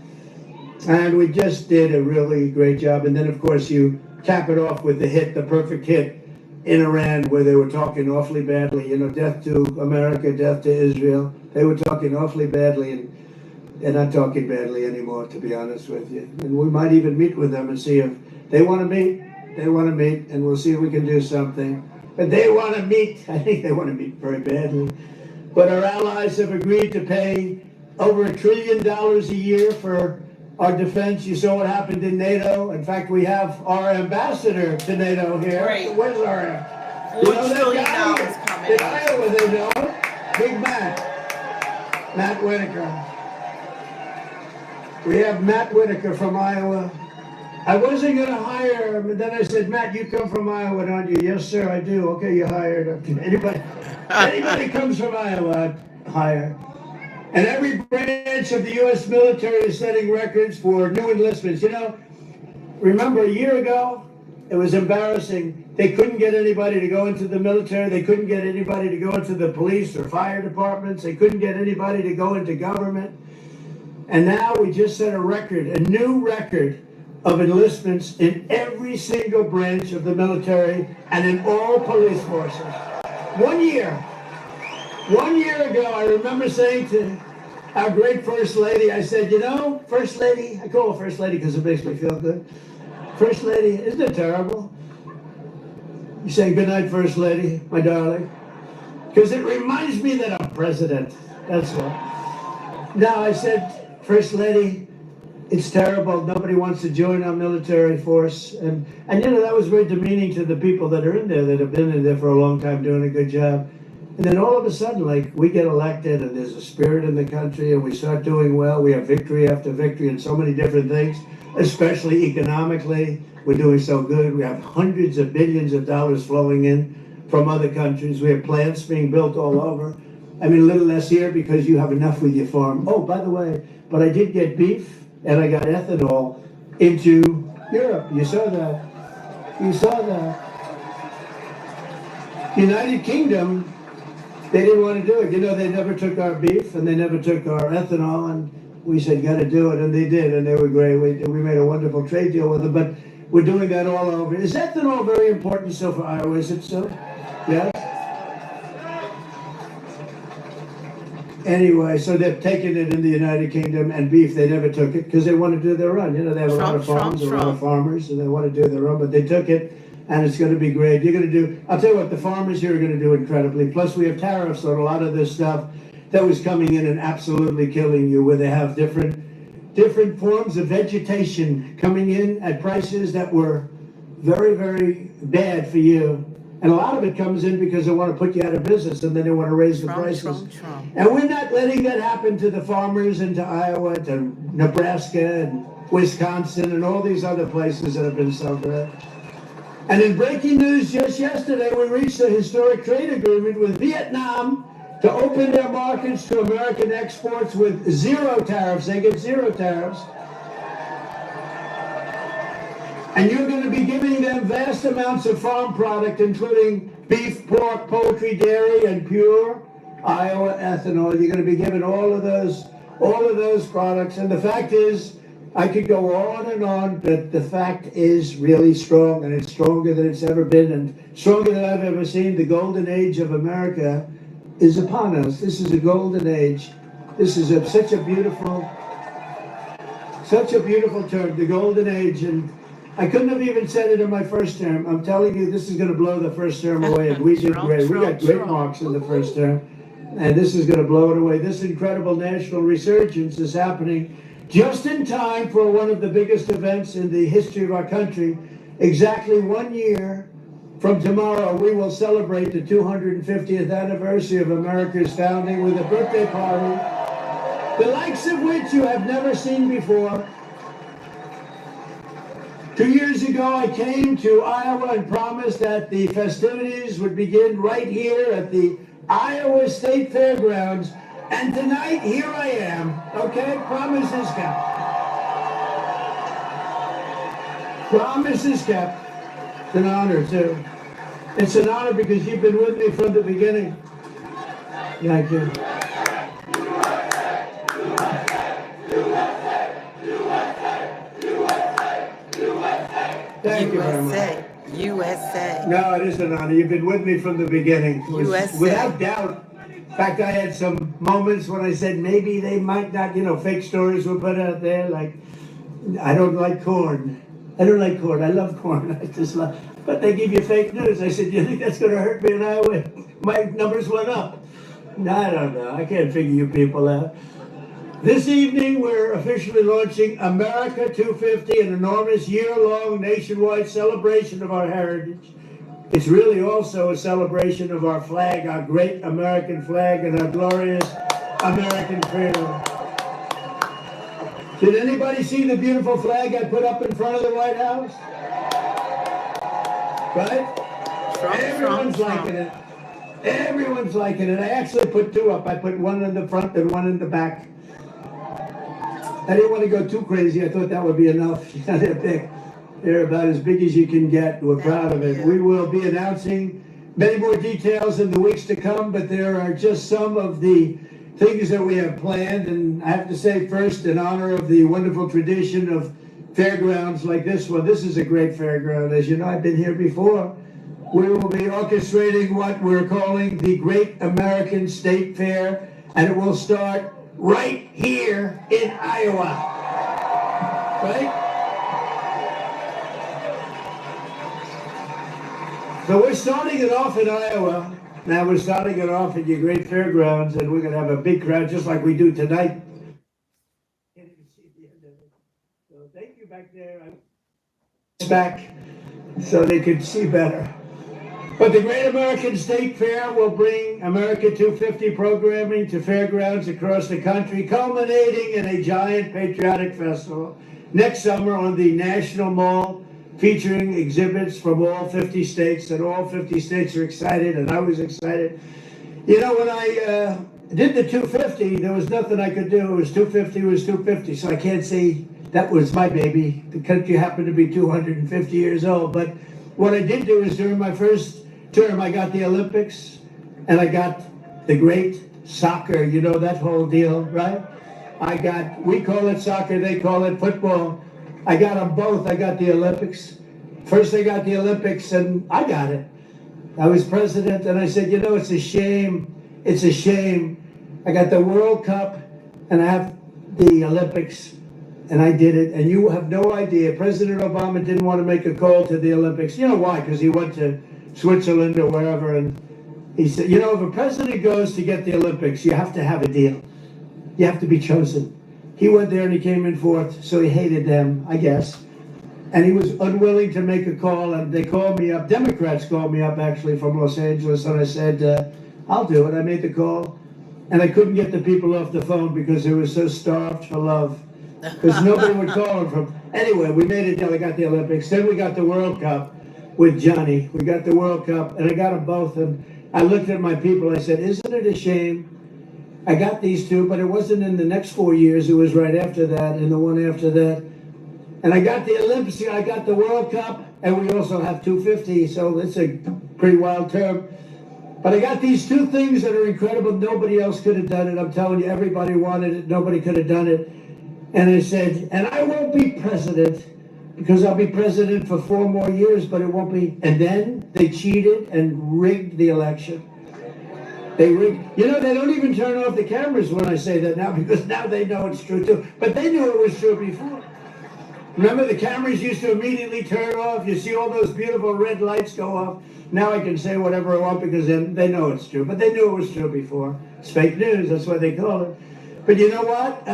And we just did a really great job. And then, of course, you cap it off with the hit, the perfect hit in Iran, where they were talking awfully badly. You know, death to America, death to Israel. They were talking awfully badly, and they're not talking badly anymore, to be honest with you. And we might even meet with them and see if they want to meet. They want to meet, and we'll see if we can do something. But they want to meet. I think they want to meet very badly. But our allies have agreed to pay over $1 trillion a year for our defense. You saw what happened in NATO. In fact, we have our ambassador to NATO here. Great. Where's our $4 trillion coming in up. Iowa, they know it. Big Matt Whitaker. We have Matt Whitaker from Iowa. I wasn't going to hire him, and then I said, Matt, you come from Iowa, don't you? Yes, sir, I do. Okay, you hired. Anybody comes from Iowa, I'd hire. And every branch of the U.S. military is setting records for new enlistments. You know, remember a year ago, it was embarrassing. They couldn't get anybody to go into the military. They couldn't get anybody to go into the police or fire departments. They couldn't get anybody to go into government. And now we just set a record, a new record of enlistments in every single branch of the military and in all police forces. 1 year. 1 year ago, I remember saying to our great First Lady, I said, you know, First Lady, I call her First Lady because it makes me feel good. First Lady, isn't it terrible? You say, good night, First Lady, my darling. Because it reminds me that I'm president. That's what. Now, I said, First Lady, it's terrible. Nobody wants to join our military force. And you know, that was very demeaning to the people that are in there, that have been in there for a long time doing a good job. And then all of a sudden, like, we get elected and there's a spirit in the country and we start doing well. We have victory after victory in so many different things, especially economically. We're doing so good. We have hundreds of billions of dollars flowing in from other countries. We have plants being built all over. I mean, a little less here because you have enough with your farm. Oh, by the way, but I did get beef and I got ethanol into Europe. You saw that. You saw that. United Kingdom, they didn't want to do it. You know, they never took our beef and they never took our ethanol, and we said, got to do it, and they did, and they were great. We made a wonderful trade deal with them, but we're doing that all over. Is ethanol very important still for Iowa? Is it so? Yes? Anyway, so they've taken it in the United Kingdom, and beef, they never took it because they want to do their own. You know, they have a lot of farms, a lot of farmers, and they want to do their own, but they took it, and it's going to be great. You're going to do, I'll tell you what, the farmers here are going to do incredibly. Plus, we have tariffs on a lot of this stuff that was coming in and absolutely killing you, where they have different forms of vegetation coming in at prices that were very, very bad for you. And a lot of it comes in because they want to put you out of business, and then they want to raise the prices. And we're not letting that happen to the farmers and to Iowa, to Nebraska and Wisconsin and all these other places that have been so good. And in breaking news just yesterday, we reached a historic trade agreement with Vietnam to open their markets to American exports with zero tariffs. They get zero tariffs. And you're going to be giving them vast amounts of farm product, including beef, pork, poultry, dairy, and pure Iowa ethanol. You're going to be giving all of those all of those products. And the fact is, I could go on and on, but the fact is really strong, and it's stronger than it's ever been, and stronger than I've ever seen. The golden age of America is upon us. This is a golden age. This is such a beautiful term, the golden age. And I couldn't have even said it in my first term. I'm telling you, this is going to blow the first term away, and we did great. We got great marks in the first term, and this is going to blow it away. This incredible national resurgence is happening just in time for one of the biggest events in the history of our country. Exactly 1 year from tomorrow, we will celebrate the 250th anniversary of America's founding with a birthday party, the likes of which you have never seen before. 2 years ago, I came to Iowa and promised that the festivities would begin right here at the Iowa State Fairgrounds. And tonight, here I am, okay? Promises kept. Promises kept. It's an honor, too. It's an honor because you've been with me from the beginning. Thank you. Thank you very much. USA. No, it is an honor. You've been with me from the beginning. USA. Without doubt. In fact, I had some moments when I said maybe they might not, fake stories were put out there, like, I don't like corn. I don't like corn. I love corn. I just love, but they give you fake news. I said, you think that's going to hurt me in Iowa? My numbers went up. No, I don't know. I can't figure you people out. This evening, we're officially launching America 250, an enormous year-long nationwide celebration of our heritage. It's really also a celebration of our flag, our great American flag, and our glorious American freedom. Did anybody see the beautiful flag I put up in front of the White House? Right? Everyone's liking it. Everyone's liking it. I actually put two up. I put one in the front and one in the back. I didn't want to go too crazy. I thought that would be enough. They're big. They're about as big as you can get. We're proud of it. We will be announcing many more details in the weeks to come, but there are just some of the things that we have planned. And I have to say first, in honor of the wonderful tradition of fairgrounds like this one, this is a great fairground. As you know, I've been here before. We will be orchestrating what we're calling the Great American State Fair, and it will start right here in Iowa. Right? So we're starting it off in Iowa. Now we're starting it off at your great fairgrounds, and we're going to have a big crowd just like we do tonight. Can't even see the end of it. So thank you back there. I'm back so they could see better. But the Great American State Fair will bring America 250 programming to fairgrounds across the country, culminating in a giant patriotic festival next summer on the National Mall, featuring exhibits from all 50 states, and all 50 states are excited, and I was excited. You know, when I did the 250, there was nothing I could do. It was 250, it was 250, so I can't say that was my baby. The country happened to be 250 years old, but what I did do is during my first term, I got the Olympics, and I got the great soccer, you know, that whole deal, right? We call it soccer, they call it football. I got them both. I got the Olympics. First I got the Olympics, and I got it. I was president, and I said, you know, it's a shame. It's a shame. I got the World Cup, and I have the Olympics, and I did it. And you have no idea. President Obama didn't want to make a call to the Olympics. You know why? Because he went to Switzerland or wherever, and he said, you know, if a president goes to get the Olympics, you have to have a deal. You have to be chosen. He went there and he came in fourth, so he hated them, I guess. And he was unwilling to make a call, and they called me up. Democrats called me up, actually, from Los Angeles, and I said, I'll do it. I made the call, and I couldn't get the people off the phone because they were so starved for love, because nobody would call them from. Anyway, we made a deal. I got the Olympics. Then we got the World Cup with Johnny. We got the World Cup, and I got them both, and I looked at my people. I said, isn't it a shame? I got these two, but it wasn't in the next 4 years. It was right after that and the one after that. And I got the Olympics, I got the World Cup, and we also have 250, so it's a pretty wild term. But I got these two things that are incredible. Nobody else could have done it. I'm telling you, everybody wanted it. Nobody could have done it. And I said, and I won't be president because I'll be president for 4 more years, but it won't be. And then they cheated and rigged the election. They rigged. You know, they don't even turn off the cameras when I say that now because now they know it's true too. But they knew it was true before. Remember, the cameras used to immediately turn off. You see all those beautiful red lights go off. Now I can say whatever I want because they know it's true. But they knew it was true before. It's fake news. That's what they call it. But you know what?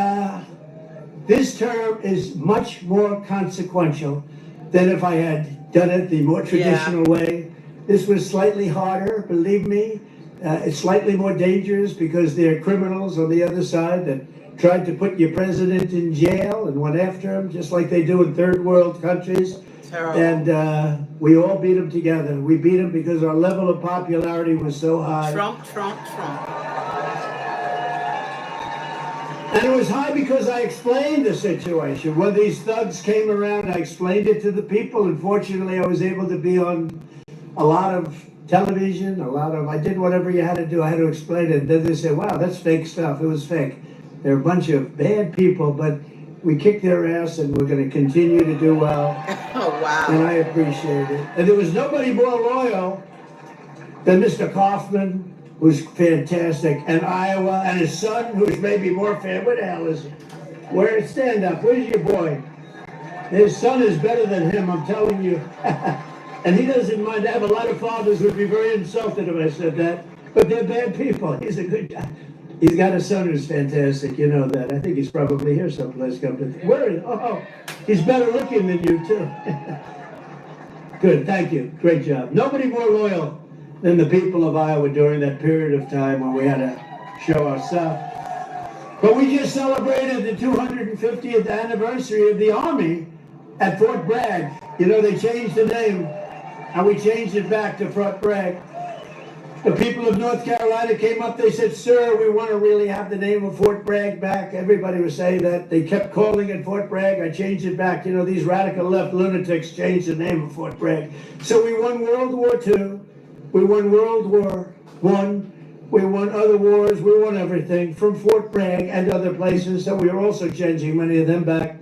This term is much more consequential than if I had done it the more traditional way. This was slightly harder, believe me. It's slightly more dangerous because there are criminals on the other side that tried to put your president in jail and went after him, just like they do in third world countries. Terrible. And we all beat him together. We beat him because our level of popularity was so high. Trump, Trump, Trump. And it was high because I explained the situation. When these thugs came around, I explained it to the people. Unfortunately, I was able to be on a lot of television, I did whatever you had to do. I had to explain it. And then they said, wow, that's fake stuff. It was fake. They're a bunch of bad people, but we kicked their ass and we're going to continue to do well. Oh, wow. And I appreciate it. And there was nobody more loyal than Mr. Kaufman, who's fantastic, and Iowa, and his son, who's maybe more fan. Where the hell is he? Where? Stand up. Where's your boy? His son is better than him, I'm telling you. And he doesn't mind. I have a lot of fathers who would be very insulted if I said that, but they're bad people. He's a good guy. He's got a son who's fantastic, you know that. I think he's probably here someplace. Where is? Oh, he's better looking than you too. Good, thank you. Great job. Nobody more loyal than the people of Iowa during that period of time when we had to show our stuff. But we just celebrated the 250th anniversary of the Army at Fort Bragg. You know, they changed the name, and we changed it back to Fort Bragg. The people of North Carolina came up, they said, sir, we want to really have the name of Fort Bragg back. Everybody was saying that. They kept calling it Fort Bragg. I changed it back. You know, these radical left lunatics changed the name of Fort Bragg. So we won World War II. We won World War I. We won other wars. We won everything from Fort Bragg and other places. So we are also changing many of them back.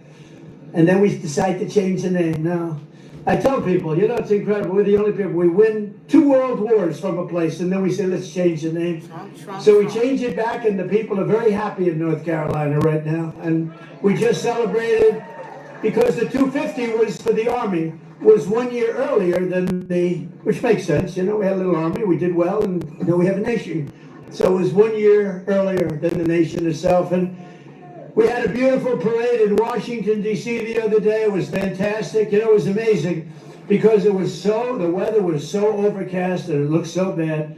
And then we decided to change the name. Now, I tell people, you know, it's incredible. We're the only people. We win 2 world wars from a place, and then we say, let's change the name. So we change it back, and the people are very happy in North Carolina right now. And we just celebrated, because the 250 was for the Army, was 1 year earlier than which makes sense. You know, we had a little Army, we did well, and you know, we have a nation. So it was 1 year earlier than the nation itself. And we had a beautiful parade in Washington, D.C. the other day. It was fantastic. You know, it was amazing because the weather was so overcast and it looked so bad.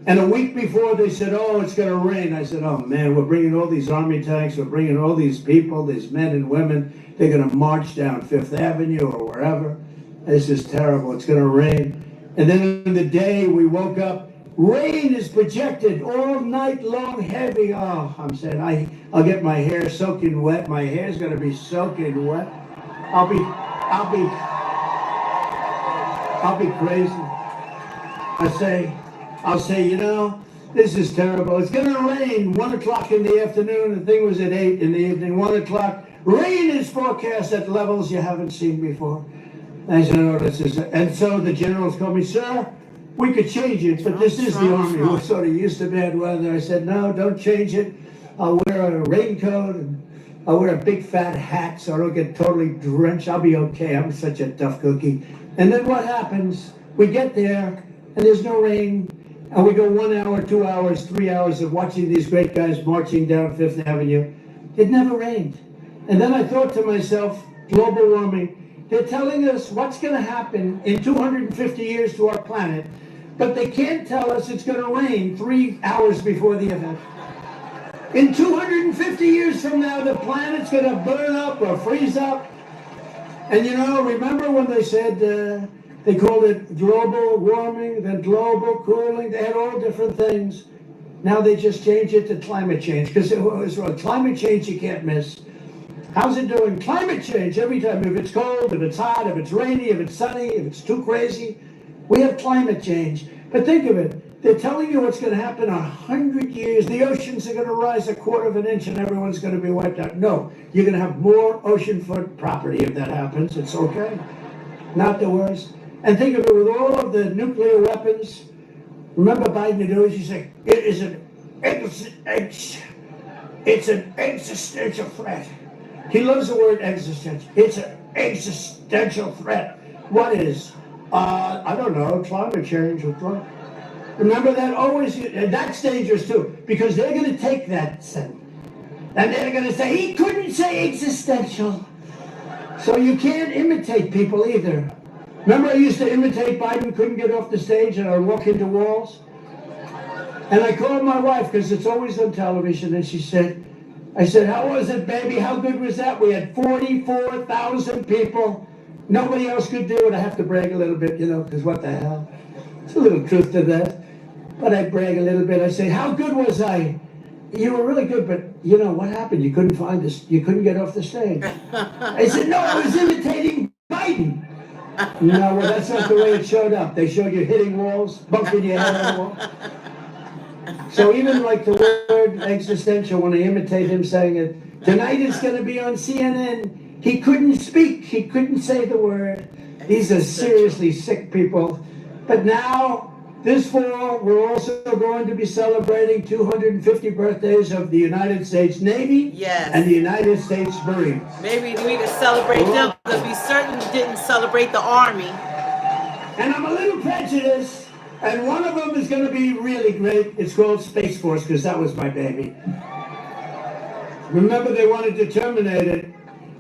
And a week before they said, oh, it's going to rain. I said, oh, man, we're bringing all these Army tanks. We're bringing all these people, these men and women. They're going to march down Fifth Avenue or wherever. This is terrible. It's going to rain. And then in the day we woke up, rain is projected all night long, heavy. Oh, I'm saying I'll get my hair soaking wet. My hair's gonna be soaking wet. I'll be crazy. I'll say, you know, this is terrible. It's gonna rain 1 o'clock in the afternoon. The thing was at 8 in the evening. 1 o'clock. Rain is forecast at levels you haven't seen before. I said, oh, this is it. And so the generals called me, sir, we could change it, but this is the Army. We're sort of used to bad weather. I said, no, don't change it. I'll wear a raincoat and I'll wear a big fat hat so I don't get totally drenched. I'll be okay. I'm such a tough cookie. And then what happens? We get there and there's no rain. And we go 1 hour, 2 hours, 3 hours of watching these great guys marching down Fifth Avenue. It never rained. And then I thought to myself, global warming. They're telling us what's going to happen in 250 years to our planet, but they can't tell us it's going to rain 3 hours before the event. In 250 years from now, the planet's going to burn up or freeze up. And you know, remember when they said, they called it global warming, then global cooling, they had all different things. Now they just changed it to climate change, because it was climate change you can't miss. How's it doing? Climate change every time. If it's cold, if it's hot, if it's rainy, if it's sunny, if it's too crazy, we have climate change. But think of it. They're telling you what's going to happen in 100 years. The oceans are going to rise 1/4 of an inch and everyone's going to be wiped out. No, you're going to have more oceanfront property if that happens. It's okay. Not the worst. And think of it, with all of the nuclear weapons, remember Biden had always said, it's an existential threat. He loves the word existential. It's an existential threat. What is? I don't know, climate change. Remember that? Always, and that's dangerous too, because they're going to take that sentence, and they're going to say, he couldn't say existential. So you can't imitate people either. Remember I used to imitate Biden, couldn't get off the stage, and I would walk into walls? And I called my wife, because it's always on television, and she said, I said, how was it, baby? How good was that? We had 44,000 people. Nobody else could do it. I have to brag a little bit, because what the hell? There's a little truth to that. But I brag a little bit. I say, how good was I? You were really good, but what happened? You couldn't find this. You couldn't get off the stage. I said, no, I was imitating Biden. No, well, that's not the way it showed up. They showed you hitting walls, bumping your head on the wall. So even like the word existential, when I imitate him saying it, tonight it's going to be on CNN. He couldn't speak. He couldn't say the word. These are seriously sick people. But now, this fall, we're also going to be celebrating 250 birthdays of the United States Navy and the United States Marines. Maybe we need to celebrate them, because we certainly didn't celebrate the Army. And I'm a little prejudiced, and one of them is going to be really great. It's called Space Force, because that was my baby. Remember, they wanted to terminate it.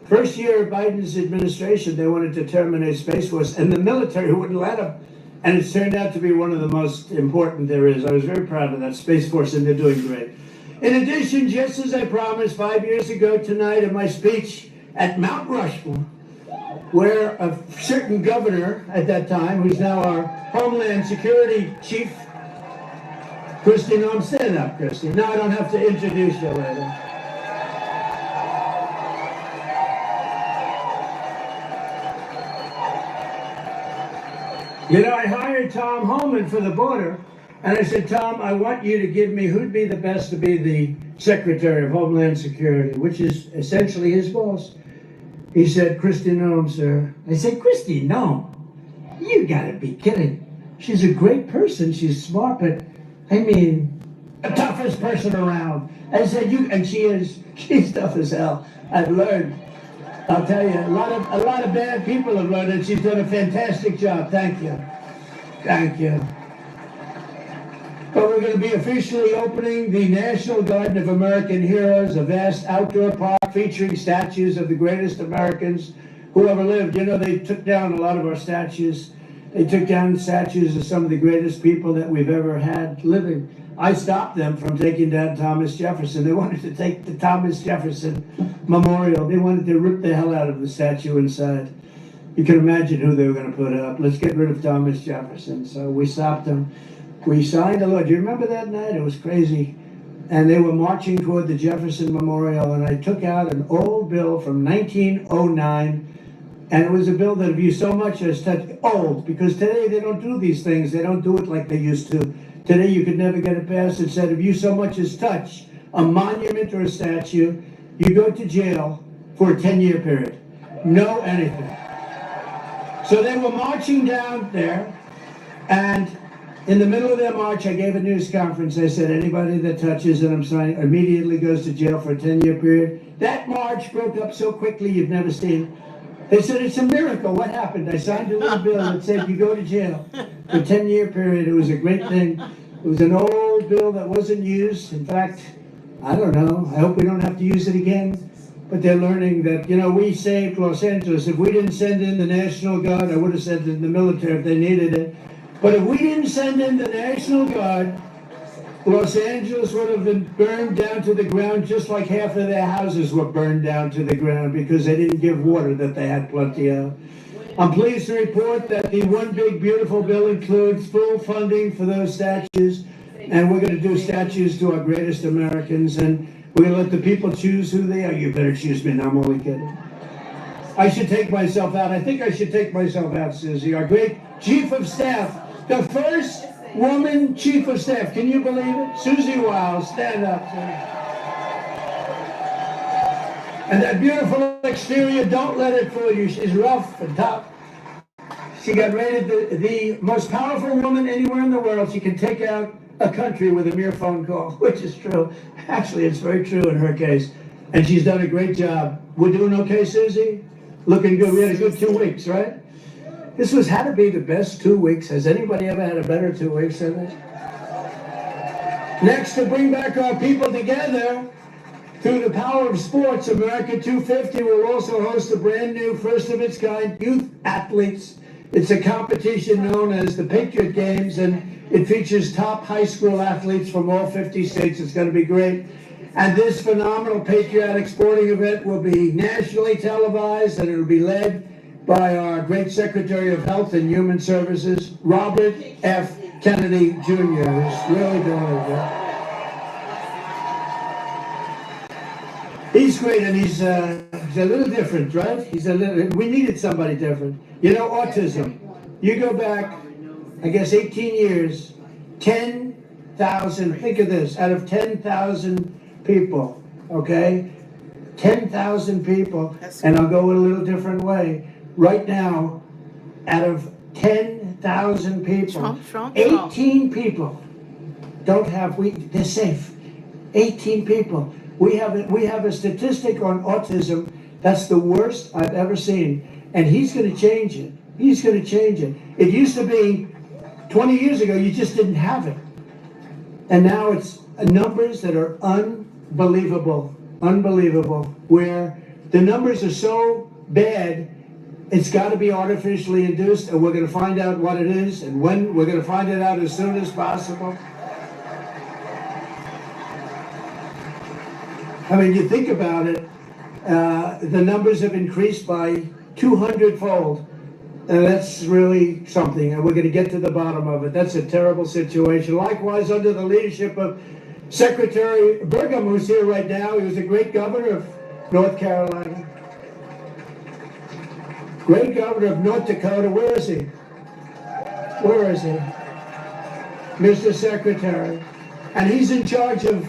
First year of Biden's administration, they wanted to terminate Space Force, and the military wouldn't let them. And it's turned out to be one of the most important there is. I was very proud of that Space Force, and they're doing great. In addition, just as I promised 5 years ago tonight in my speech at Mount Rushmore, where a certain governor at that time, who's now our Homeland Security Chief, Christy, no, stand up, Christy. No, I don't have to introduce you later. I hired Tom Homan for the border, and I said, Tom, I want you to give me who'd be the best to be the Secretary of Homeland Security, which is essentially his boss. He said, Christy Noem, sir. I said, Christy Noem? You gotta be kidding. She's a great person. She's smart, but the toughest person around. I said, and she's tough as hell. I've learned. I'll tell you, a lot of bad people have learned it. She's done a fantastic job. Thank you. Thank you. But we're going to be officially opening the National Garden of American Heroes, a vast outdoor park featuring statues of the greatest Americans who ever lived. They took down a lot of our statues. They took down statues of some of the greatest people that we've ever had living. I stopped them from taking down Thomas Jefferson. They wanted to take the Thomas Jefferson Memorial. They wanted to rip the hell out of the statue inside. You can imagine who they were going to put up. Let's get rid of Thomas Jefferson. So we stopped them. We signed a law. Do you remember that night? It was crazy. And they were marching toward the Jefferson Memorial, and I took out an old bill from 1909, and it was a bill that if you so much as touched, old, because today they don't do these things. They don't do it like they used to. Today you could never get it passed. It said if you so much as touch a monument or a statue, you go to jail for a 10-year period. No anything. So they were marching down there, and in the middle of their march, I gave a news conference. I said, anybody that touches it, I'm signing, immediately goes to jail for a 10-year period. That march broke up so quickly you've never seen. They said, it's a miracle. What happened? I signed a little bill that said you go to jail for a 10-year period. It was a great thing. It was an old bill that wasn't used. In fact, I don't know. I hope we don't have to use it again. But they're learning that, we saved Los Angeles. If we didn't send in the National Guard, I would have sent in the military if they needed it. But if we didn't send in the National Guard, Los Angeles would have been burned down to the ground, just like half of their houses were burned down to the ground because they didn't give water that they had plenty of. I'm pleased to report that the One Big Beautiful Bill includes full funding for those statues, and we're going to do statues to our greatest Americans, and we're going to let the people choose who they are. You better choose me, no, I'm only kidding. I should take myself out. I think I should take myself out, Susie. Our great Chief of Staff, the first woman chief of staff. Can you believe it? Susie Wiles, stand up. And that beautiful exterior, don't let it fool you. She's rough and tough. She got rated the most powerful woman anywhere in the world. She can take out a country with a mere phone call, which is true. Actually, it's very true in her case. And she's done a great job. We're doing okay, Susie? Looking good. We had a good 2 weeks, right? This had to be the best 2 weeks. Has anybody ever had a better 2 weeks than this? Next, to bring back our people together through the power of sports, America 250 will also host a brand new, first of its kind, youth athletes. It's a competition known as the Patriot Games, and it features top high school athletes from all 50 states. It's going to be great. And this phenomenal patriotic sporting event will be nationally televised, and it will be led by our great Secretary of Health and Human Services, Robert F. Kennedy Jr., who's really doing it. He's great, and he's a little different, right? We needed somebody different. You know, autism. You go back, I guess, 18 years, 10,000, think of this, out of 10,000 people, okay? 10,000 people, and I'll go a little different way. Right now, out of 10,000 people, 18 people they're safe. 18 people. We have a statistic on autism that's the worst I've ever seen, and he's going to change it. He's going to change it. It used to be 20 years ago, you just didn't have it. And now it's numbers that are unbelievable, where the numbers are so bad, it's got to be artificially induced, and we're going to find out what it is, and when. We're going to find it out as soon as possible. I mean, you think about it, the numbers have increased by 200-fold. And that's really something, and we're going to get to the bottom of it. That's a terrible situation. Likewise, under the leadership of Secretary Burgum, who's here right now, he was a great governor of North Carolina. Great governor of North Dakota. Where is he? Where is he? Mr. Secretary. And he's in charge of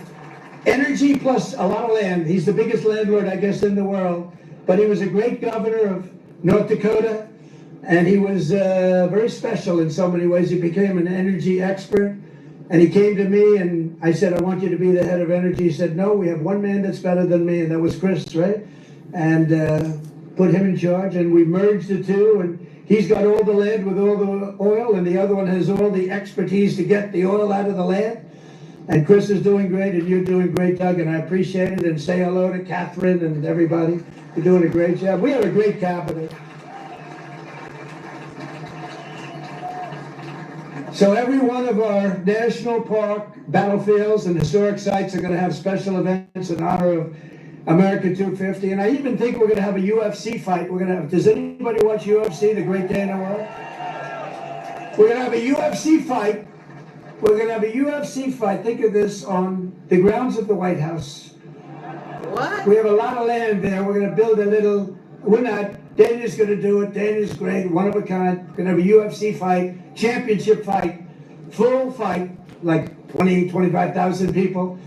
energy plus a lot of land. He's the biggest landlord, I guess, in the world. But he was a great governor of North Dakota. And he was very special in so many ways. He became an energy expert. And he came to me and I said, I want you to be the head of energy. He said, no, we have one man that's better than me. And that was Chris, right? And put him in charge. And we merged the two. And he's got all the land with all the oil. And the other one has all the expertise to get the oil out of the land. And Chris is doing great. And you're doing great, Doug. And I appreciate it. And say hello to Catherine and everybody. You're doing a great job. We have a great cabinet. So every one of our national park, battlefields, and historic sites are going to have special events in honor of America 250. And I even think we're going to have a UFC fight. Does anybody watch UFC, the great day in the world? We're going to have a UFC fight. We're going to have a UFC fight. Think of this, on the grounds of the White House. What? We have a lot of land there. We're going to build a little, Dana's going to do it. Dana's great, one of a kind. We're going to have a UFC fight, championship fight, full fight, like 20, 25,000 people.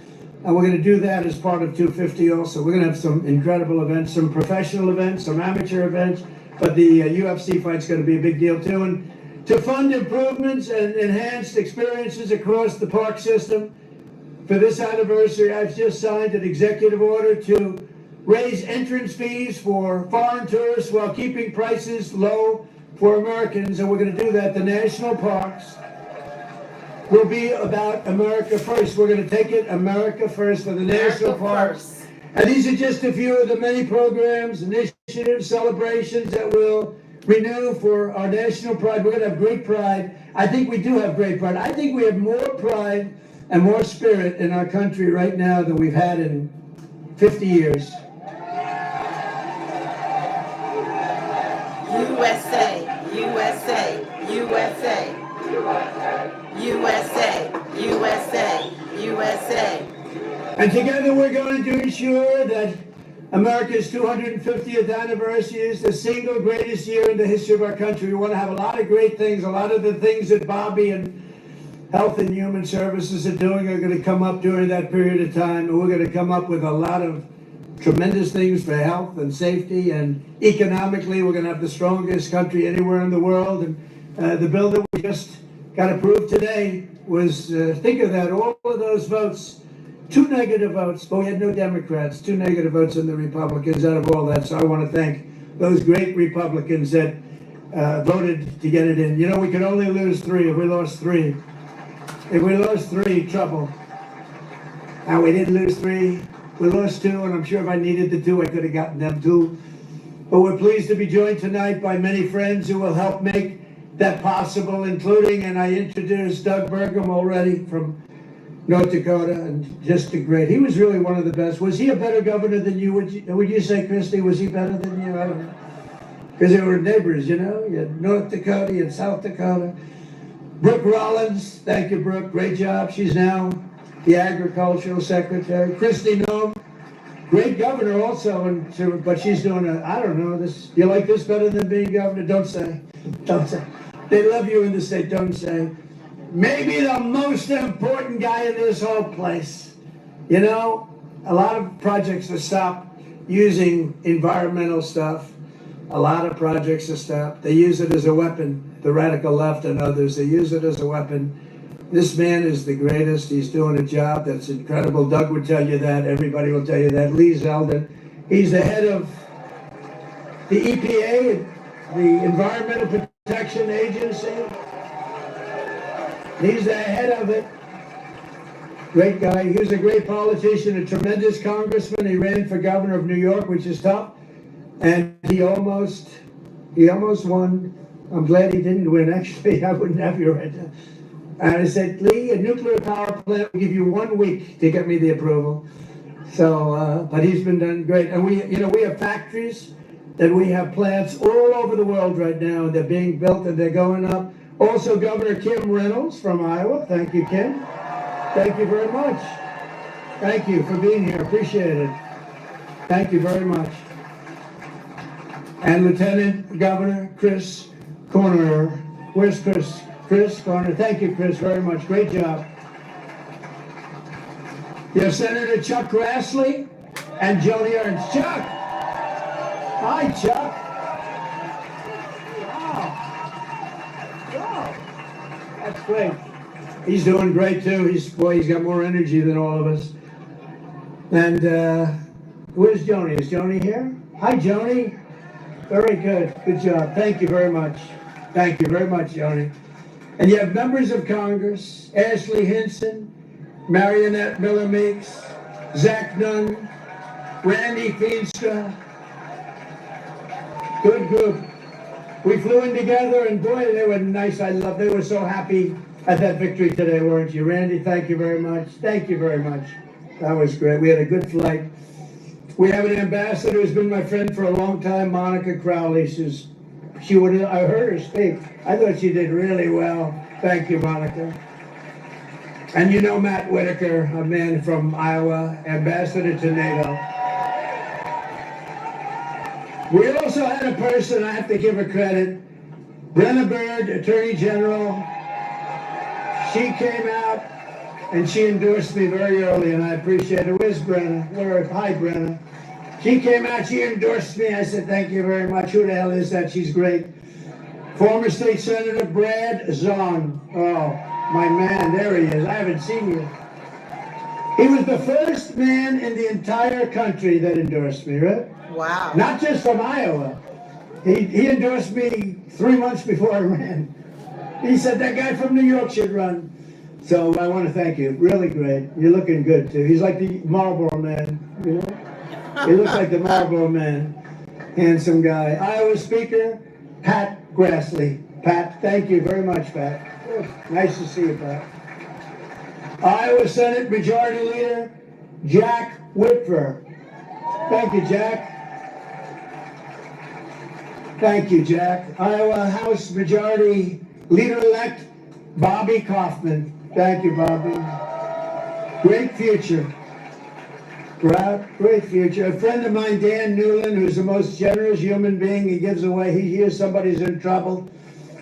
And we're going to do that as part of 250 also. We're going to have some incredible events, some professional events, some amateur events. But the UFC fight's going to be a big deal too. And to fund improvements and enhanced experiences across the park system, for this anniversary, I've just signed an executive order to raise entrance fees for foreign tourists while keeping prices low for Americans, and we're going to do that. The national parks will be about America first. We're going to take it America first for the national parks. And these are just a few of the many programs, initiatives, celebrations that will renew for our national pride. We're going to have great pride. I think we do have great pride. I think we have more pride and more spirit in our country right now than we've had in 50 years. USA, USA, USA, USA, USA, USA. And together we're going to ensure that America's 250th anniversary is the single greatest year in the history of our country. We want to have a lot of great things, a lot of the things that Bobby and Health and Human Services are doing are going to come up during that period of time, and we're going to come up with a lot of tremendous things for health and safety, and economically we're going to have the strongest country anywhere in the world. And the bill that we just got approved today was, think of that, all of those votes, 2 negative votes, but we had no Democrats, 2 negative votes in the Republicans out of all that. So I want to thank those great Republicans that voted to get it in. You know, we could only lose 3. If we lost 3, trouble. And we didn't lose 3. We lost 2, and I'm sure if I needed the 2, I could have gotten them 2. But we're pleased to be joined tonight by many friends who will help make that possible, including, and I introduced Doug Burgum already from North Dakota, and just a great, he was really one of the best. Was he a better governor than you? Would you say, Christy, was he better than you? I don't know. Because they were neighbors, you know? You had North Dakota, you had South Dakota. Brooke Rollins, thank you, Brooke, great job. She's now the agricultural secretary. Christy Noem, great governor also, but she's doing I don't know, this. You like this better than being governor? Don't say. They love you in the state, don't say. Maybe the most important guy in this whole place. You know, a lot of projects have stopped using environmental stuff. A lot of projects have stopped. They use it as a weapon, the radical left and others. They use it as a weapon. This man is the greatest. He's doing a job that's incredible. Doug would tell you that. Everybody will tell you that. Lee Zeldin. He's the head of the EPA, the Environmental Protection Agency. He's the head of it. Great guy. He was a great politician, a tremendous congressman. He ran for governor of New York, which is tough. And he almost won. I'm glad he didn't win, actually. I wouldn't have you right now. And I said, Lee, a nuclear power plant will give you 1 week to get me the approval. So, but he's been done great. And we have factories, that we have plants all over the world right now. They're being built and they're going up. Also, Governor Kim Reynolds from Iowa. Thank you, Kim. Thank you very much. Thank you for being here. Appreciate it. Thank you very much. And Lieutenant Governor Chris Corner. Where's Chris? Chris Corner. Thank you, Chris, very much. Great job. You have Senator Chuck Grassley and Joni Ernst. Chuck! Hi, Chuck. Wow. That's great. He's doing great, too. He's got more energy than all of us. And where's Joni? Is Joni here? Hi, Joni. Very good. Good job. Thank you very much. Thank you very much, Joni. And you have members of Congress, Ashley Hinson, Marionette Miller Meeks, Zach Nunn, Randy Feenstra. Good group. We flew in together, and boy, they were nice. They were so happy at that victory today, weren't you? Randy, thank you very much. Thank you very much. That was great. We had a good flight. We have an ambassador who's been my friend for a long time, Monica Crowley. I heard her speak. I thought she did really well. Thank you, Monica. And you know Matt Whitaker, a man from Iowa, ambassador to NATO. We also had a person, I have to give her credit, Brenna Byrd, Attorney General. She came out and she endorsed me very early, and I appreciate it. Where's Brenna? Hi, Brenna. She came out, she endorsed me. I said, thank you very much. Who the hell is that? She's great. Former State Senator Brad Zahn. Oh, my man, there he is. I haven't seen you. He was the first man in the entire country that endorsed me, right? Wow. Not just from Iowa. He endorsed me 3 months before I ran. He said that guy from New York should run. So I want to thank you. Really great. You're looking good, too. He's like the Marlboro Man, you know? He looks like the Marlboro Man. Handsome guy. Iowa Speaker, Pat Grassley. Pat, thank you very much, Pat. Good. Nice to see you, Pat. Iowa Senate Majority Leader, Jack Whitver. Thank you, Jack. Thank you, Jack. Iowa House Majority Leader-elect, Bobby Kaufman. Thank you, Bobby. Great future. Great future. A friend of mine, Dan Newland, who's the most generous human being. He gives away. He hears somebody's in trouble.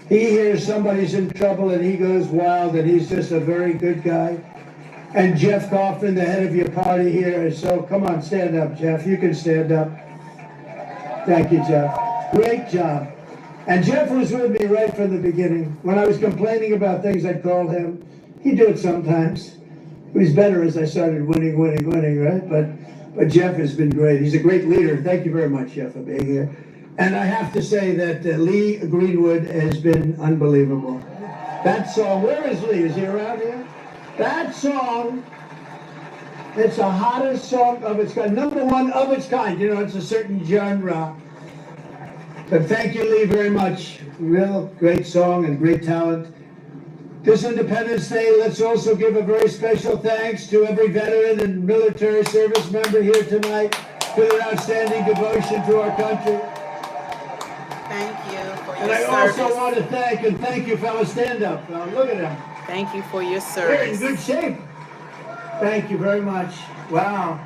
He hears somebody's in trouble and he goes wild, and he's just a very good guy. And Jeff Kaufman, the head of your party here, so come on, stand up, Jeff. You can stand up. Thank you, Jeff. Great job. And Jeff was with me right from the beginning. When I was complaining about things, I'd call him. He'd do it sometimes. It was better as I started winning, right? But Jeff has been great. He's a great leader. Thank you very much, Jeff, for being here. And I have to say that Lee Greenwood has been unbelievable. That song, where is Lee? Is he around here? That song, it's the hottest song of its kind, #1 of its kind. You know, it's a certain genre. But thank you, Lee, very much. Real great song and great talent. This Independence Day, let's also give a very special thanks to every veteran and military service member here tonight for their outstanding devotion to our country. Thank you for your And I service. also want to thank you, fellow stand-up. Look at him. Thank you for your You're in service. good shape. Thank you very much. Wow.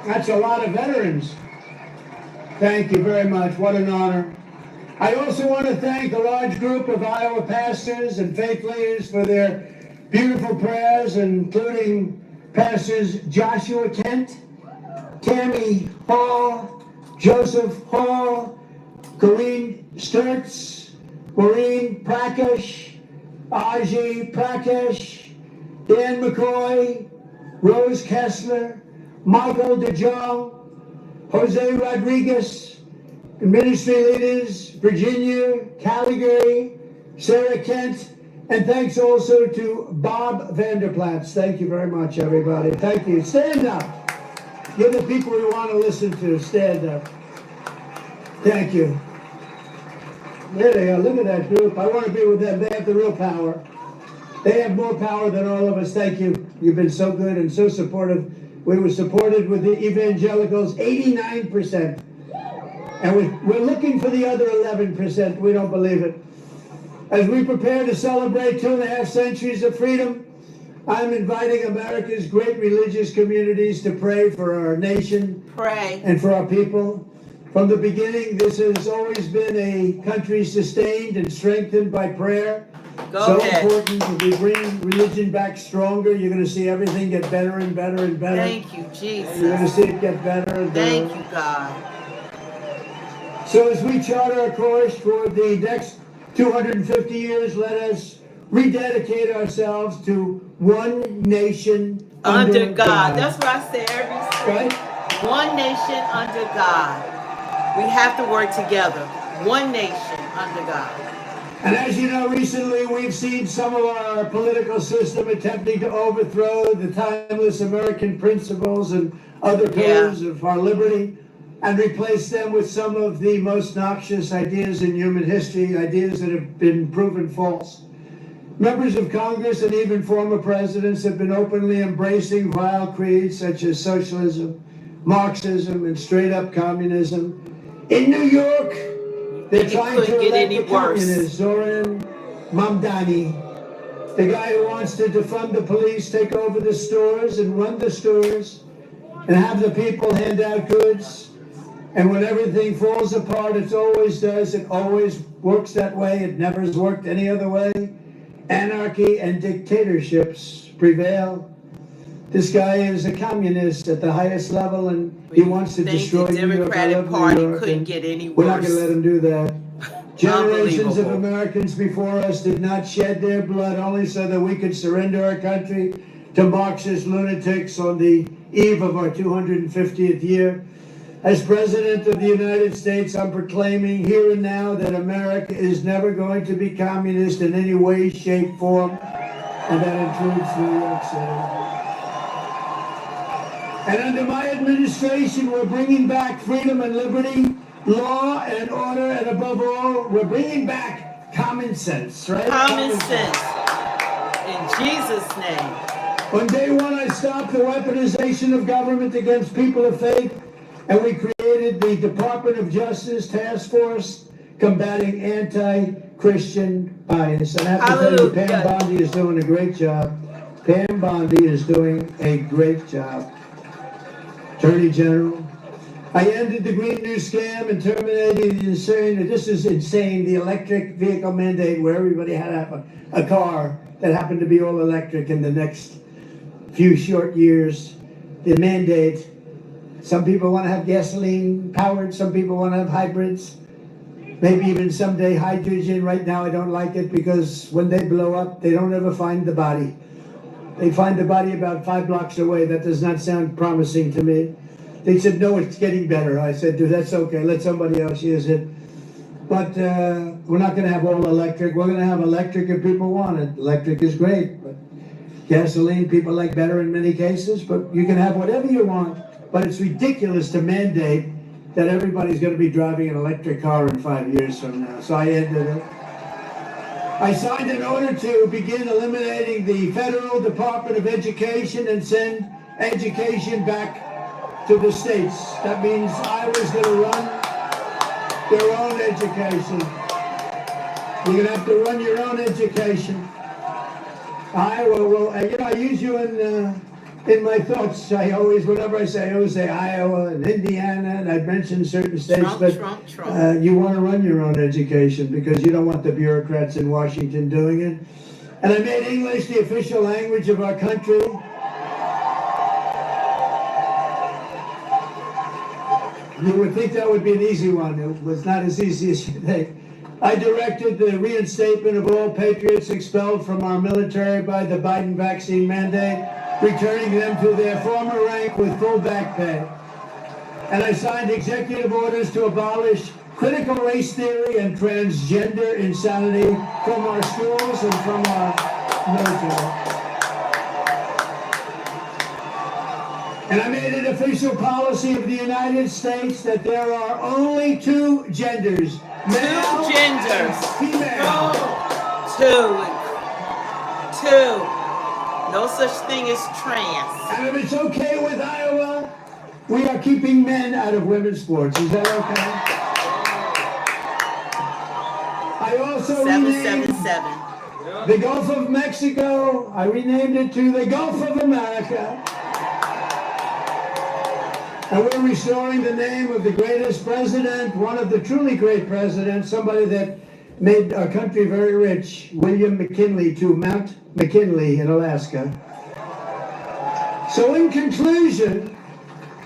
That's a lot of veterans. Thank you very much. What an honor. I also want to thank the large group of Iowa pastors and faith leaders for their beautiful prayers, including Pastors Joshua Kent, Tammy Hall, Joseph Hall, Corrine Sturtz, Maureen Prakash, Aji Prakash, Dan McCoy, Rose Kessler, Michael DeJong, Jose Rodriguez, and ministry leaders, Virginia, Calgary, Sarah Kent, and thanks also to Bob Vanderplatz. Thank you very much, everybody. Thank you. Stand up. Give the people we want to listen to. Stand up. Thank you. There they are. Look at that group. I want to be with them. They have the real power. They have more power than all of us. Thank you. You've been so good and so supportive. We were supported with the evangelicals, 89%. And we're looking for the other 11%. We don't believe it. As we prepare to celebrate 2.5 centuries of freedom, I'm inviting America's great religious communities to pray for our nation. Pray. And for our people. From the beginning, this has always been a country sustained and strengthened by prayer. Go ahead. Important that we bring religion back stronger. You're going to see everything get better and better and better. Thank you, Jesus. You're going to see it get better and better. Thank you, God. So as we chart our course for the next 250 years, let us rededicate ourselves to one nation Under God. That's what I say every right? One nation under God. We have to work together. One nation under God. And as you know, recently we've seen some of our political system attempting to overthrow the timeless American principles and other pillars of our liberty and replace them with some of the most noxious ideas in human history, ideas that have been proven false. Members of Congress and even former presidents have been openly embracing vile creeds such as socialism, Marxism, and straight-up communism. In New York, they're trying to elect the communist Zoran Mamdani, the guy who wants to defund the police, take over the stores and run the stores, and have the people hand out goods. And when everything falls apart, it always does. It always works that way. It never has worked any other way. Anarchy and dictatorships prevail. This guy is a communist at the highest level, and he wants to destroy the Democratic Party couldn't get any worse. We're not going to let him do that. Generations of Americans before us did not shed their blood only so that we could surrender our country to Marxist lunatics on the eve of our 250th year. As President of the United States, I'm proclaiming here and now that America is never going to be communist in any way, shape, form, and that includes New York City. And under my administration, we're bringing back freedom and liberty, law and order, and above all, we're bringing back common sense, right? Common sense. In Jesus' name. On day one, I stopped the weaponization of government against people of faith, and we created the Department of Justice Task Force combating anti-Christian bias. And I have to tell you, Pam Bondi is doing a great job. Pam Bondi is doing a great job. Attorney General. I ended the Green New Scam and terminated the insane, this is insane, the electric vehicle mandate where everybody had to have a car that happened to be all electric in the next few short years. The mandate, some people want to have gasoline powered, some people want to have hybrids, maybe even someday hydrogen. Right now I don't like it because when they blow up, they don't ever find the body. They find the body about 5 blocks away. That does not sound promising to me. They said, no, it's getting better. I said, dude, that's okay. Let somebody else use it. But we're not going to have all electric. We're going to have electric if people want it. Electric is great, but gasoline people like better in many cases. But you can have whatever you want. But it's ridiculous to mandate that everybody's going to be driving an electric car in 5 years from now. So I ended it. I signed an order to begin eliminating the Federal Department of Education and send education back to the states. That means Iowa's going to run their own education. You're going to have to run your own education. Iowa will, I use you in my thoughts. Whenever I always say Iowa and Indiana, and I mention certain states, Trump. You want to run your own education because you don't want the bureaucrats in Washington doing it. And I made English the official language of our country. You would think that would be an easy one. It was not as easy as you think. I directed the reinstatement of all patriots expelled from our military by the Biden vaccine mandate, returning them to their former rank with full back pay. And I signed executive orders to abolish critical race theory and transgender insanity from our schools and from our military. And I made it official policy of the United States that there are only 2 genders. Male and female. Two. No such thing as trans. And if it's okay with Iowa, we are keeping men out of women's sports. Is that okay? I also renamed the Gulf of Mexico. I renamed it to the Gulf of America. And we're restoring the name of the greatest president, one of the truly great presidents, somebody that made our country very rich, William McKinley, to Mount McKinley in Alaska. So in conclusion,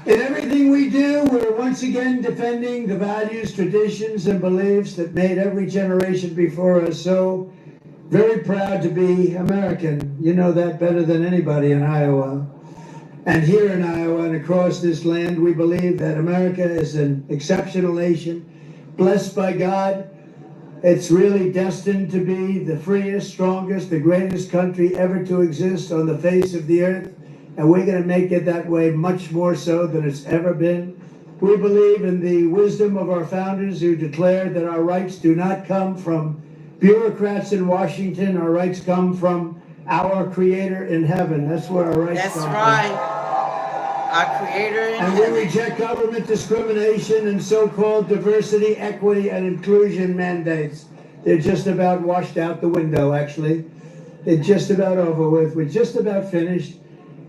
in everything we do, we're once again defending the values, traditions, and beliefs that made every generation before us so very proud to be American. You know that better than anybody in Iowa. And here in Iowa and across this land, we believe that America is an exceptional nation, blessed by God. It's really destined to be the freest, strongest, the greatest country ever to exist on the face of the earth. And we're going to make it that way much more so than it's ever been. We believe in the wisdom of our founders who declared that our rights do not come from bureaucrats in Washington. Our rights come from our Creator in heaven. That's where our rights come from. That's right. Our Creator in heaven. And we reject government discrimination and so-called diversity, equity, and inclusion mandates. They're just about washed out the window, actually. They're just about over with. We're just about finished.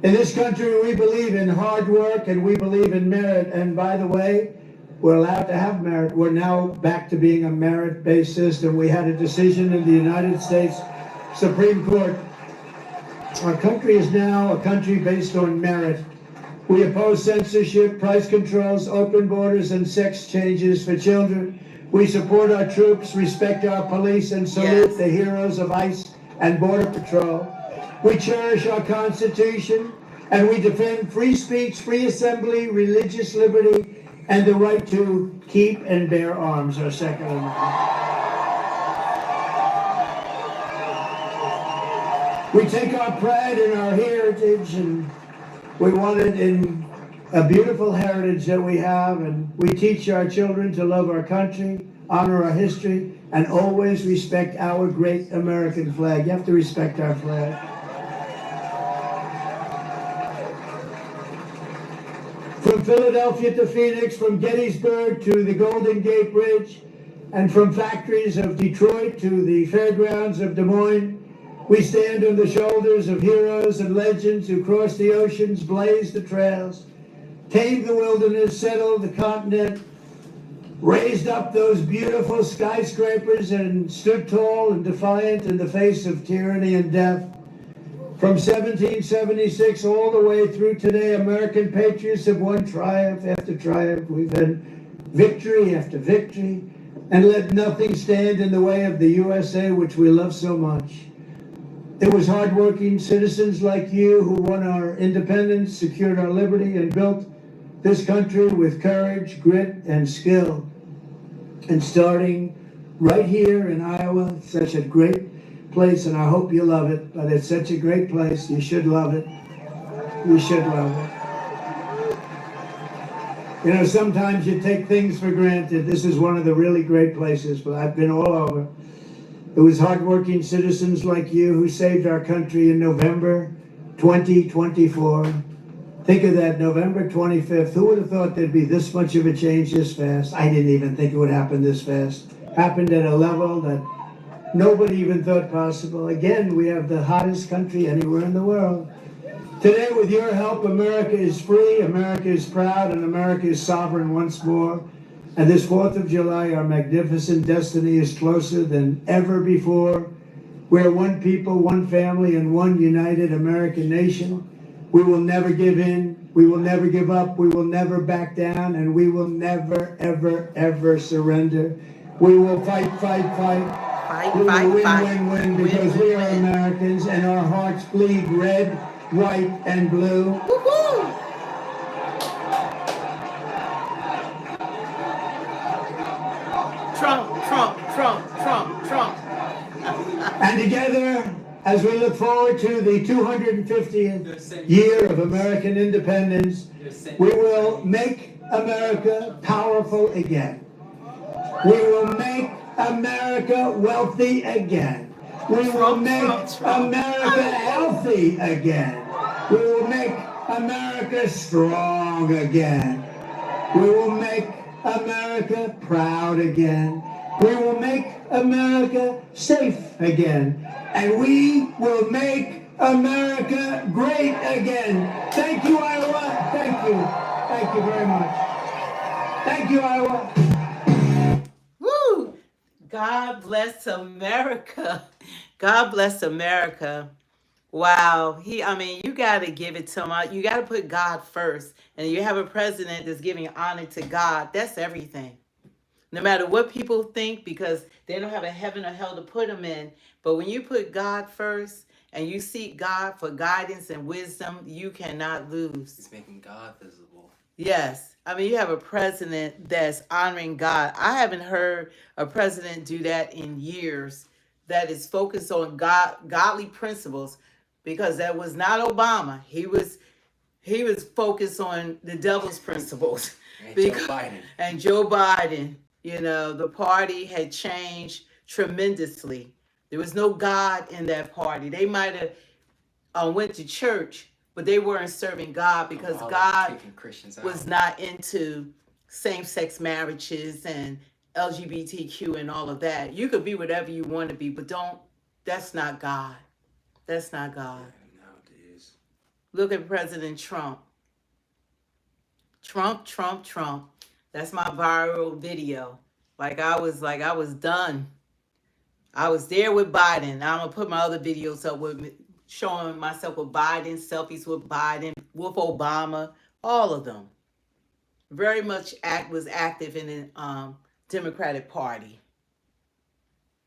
In this country, we believe in hard work and we believe in merit. And by the way, we're allowed to have merit. We're now back to being a merit-based system. We had a decision in the United States Supreme Court. Our country is now a country based on merit. We oppose censorship, price controls, open borders, and sex changes for children. We support our troops, respect our police, and salute the heroes of ICE and Border Patrol. We cherish our Constitution, and we defend free speech, free assembly, religious liberty, and the right to keep and bear arms, our Second Amendment. We take our pride in our heritage, and we want it in a beautiful heritage that we have, and we teach our children to love our country, honor our history, and always respect our great American flag. You have to respect our flag. From Philadelphia to Phoenix, from Gettysburg to the Golden Gate Bridge, and from factories of Detroit to the Fairgrounds of Des Moines, we stand on the shoulders of heroes and legends who crossed the oceans, blazed the trails, tamed the wilderness, settled the continent, raised up those beautiful skyscrapers, and stood tall and defiant in the face of tyranny and death. From 1776 all the way through today, American patriots have won triumph after triumph. We've had victory after victory, and let nothing stand in the way of the USA, which we love so much. It was hardworking citizens like you who won our independence, secured our liberty, and built this country with courage, grit, and skill. And starting right here in Iowa, such a great place, and I hope you love it, but it's such a great place. You should love it. You should love it. You know, sometimes you take things for granted. This is one of the really great places, but I've been all over. It was hardworking citizens like you who saved our country in November 2024. Think of that, November 25th. Who would have thought there'd be this much of a change this fast? I didn't even think it would happen this fast. Happened at a level that nobody even thought possible. Again, we have the hottest country anywhere in the world. Today, with your help, America is free, America is proud, and America is sovereign once more. And this 4th of July, our magnificent destiny is closer than ever before. We're one people, one family, and one united American nation. We will never give in. We will never give up. We will never back down. And we will never, ever, ever surrender. We will fight, fight, fight. Fight, We will fight, win, fight. win, win, Win, because win, we are win. Americans and our hearts bleed red, white, and blue. Woohoo! Trump, Trump, Trump, Trump, Trump. And together, as we look forward to the 250th year of American independence, we will make America powerful again. We will make America wealthy again. We will make America healthy again. We will make America strong again. We will make America proud again. We will make America safe again. And we will make America great again. Thank you, Iowa. Thank you. Thank you very much. Thank you, Iowa. Woo! God bless America. God bless America. Wow. You got to give it to him. You got to put God first. And you have a president that's giving honor to God. That's everything. No matter what people think, because they don't have a heaven or hell to put them in. But when you put God first and you seek God for guidance and wisdom, you cannot lose. It's making God visible. Yes. You have a president that's honoring God. I haven't heard a president do that in years, that is focused on godly principles, because that was not Obama. He was focused on the devil's principles. And Joe Biden. And Joe Biden, the party had changed tremendously. There was no God in that party. They might have went to church, but they weren't serving God, because God was not into same-sex marriages and LGBTQ and all of that. You could be whatever you want to be, but that's not God. That's not God. Yeah, nowadays. Look at President Trump. Trump, Trump, Trump. That's my viral video. I was done. I was there with Biden. I'm going to put my other videos up with me, showing myself with Biden, selfies with Biden, with Obama, all of them. Very much was active in the Democratic Party.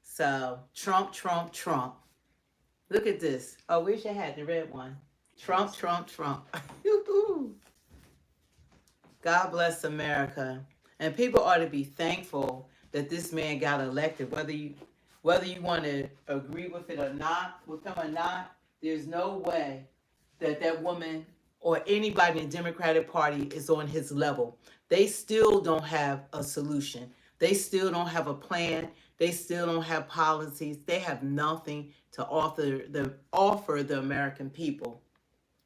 So, Trump, Trump, Trump. Look at this. Oh, where's your hat? The red one. Trump, Trump, Trump. God bless America. And people ought to be thankful that this man got elected. Whether you want to agree with it or not, with him or not, there's no way that woman or anybody in the Democratic Party is on his level. They still don't have a solution. They still don't have a plan. They still don't have policies. They have nothing to offer the American people.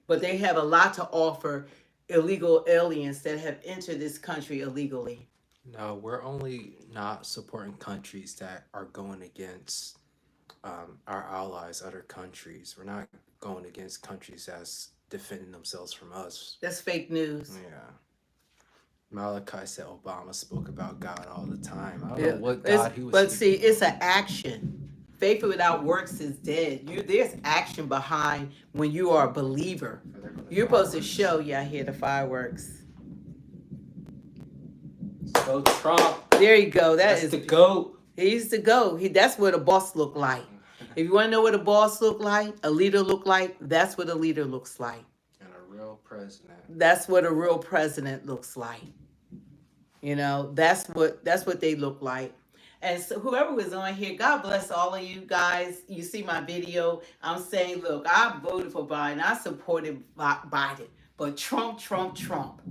But they have a lot to offer illegal aliens that have entered this country illegally. No, we're only not supporting countries that are going against our allies, other countries. We're not going against countries that's defending themselves from us. That's fake news. Yeah. Malachi said Obama spoke about God all the time. I don't Yeah, know what it's, God he was but see, speaking it's about. an action. Faith without works is dead. There's action behind when you are a believer. Oh, there go the You're supposed to fireworks. show. Yeah, I hear the fireworks. Go Trump. There you go. That's the GOAT. He's the go. That's what a boss look like. If you want to know what a boss look like, a leader look like, that's what a leader looks like. And a real president. That's what a real president looks like. You know, that's what they look like. And so whoever was on here, God bless all of you guys. You see my video. I'm saying, look, I voted for Biden. I supported Biden. But Trump.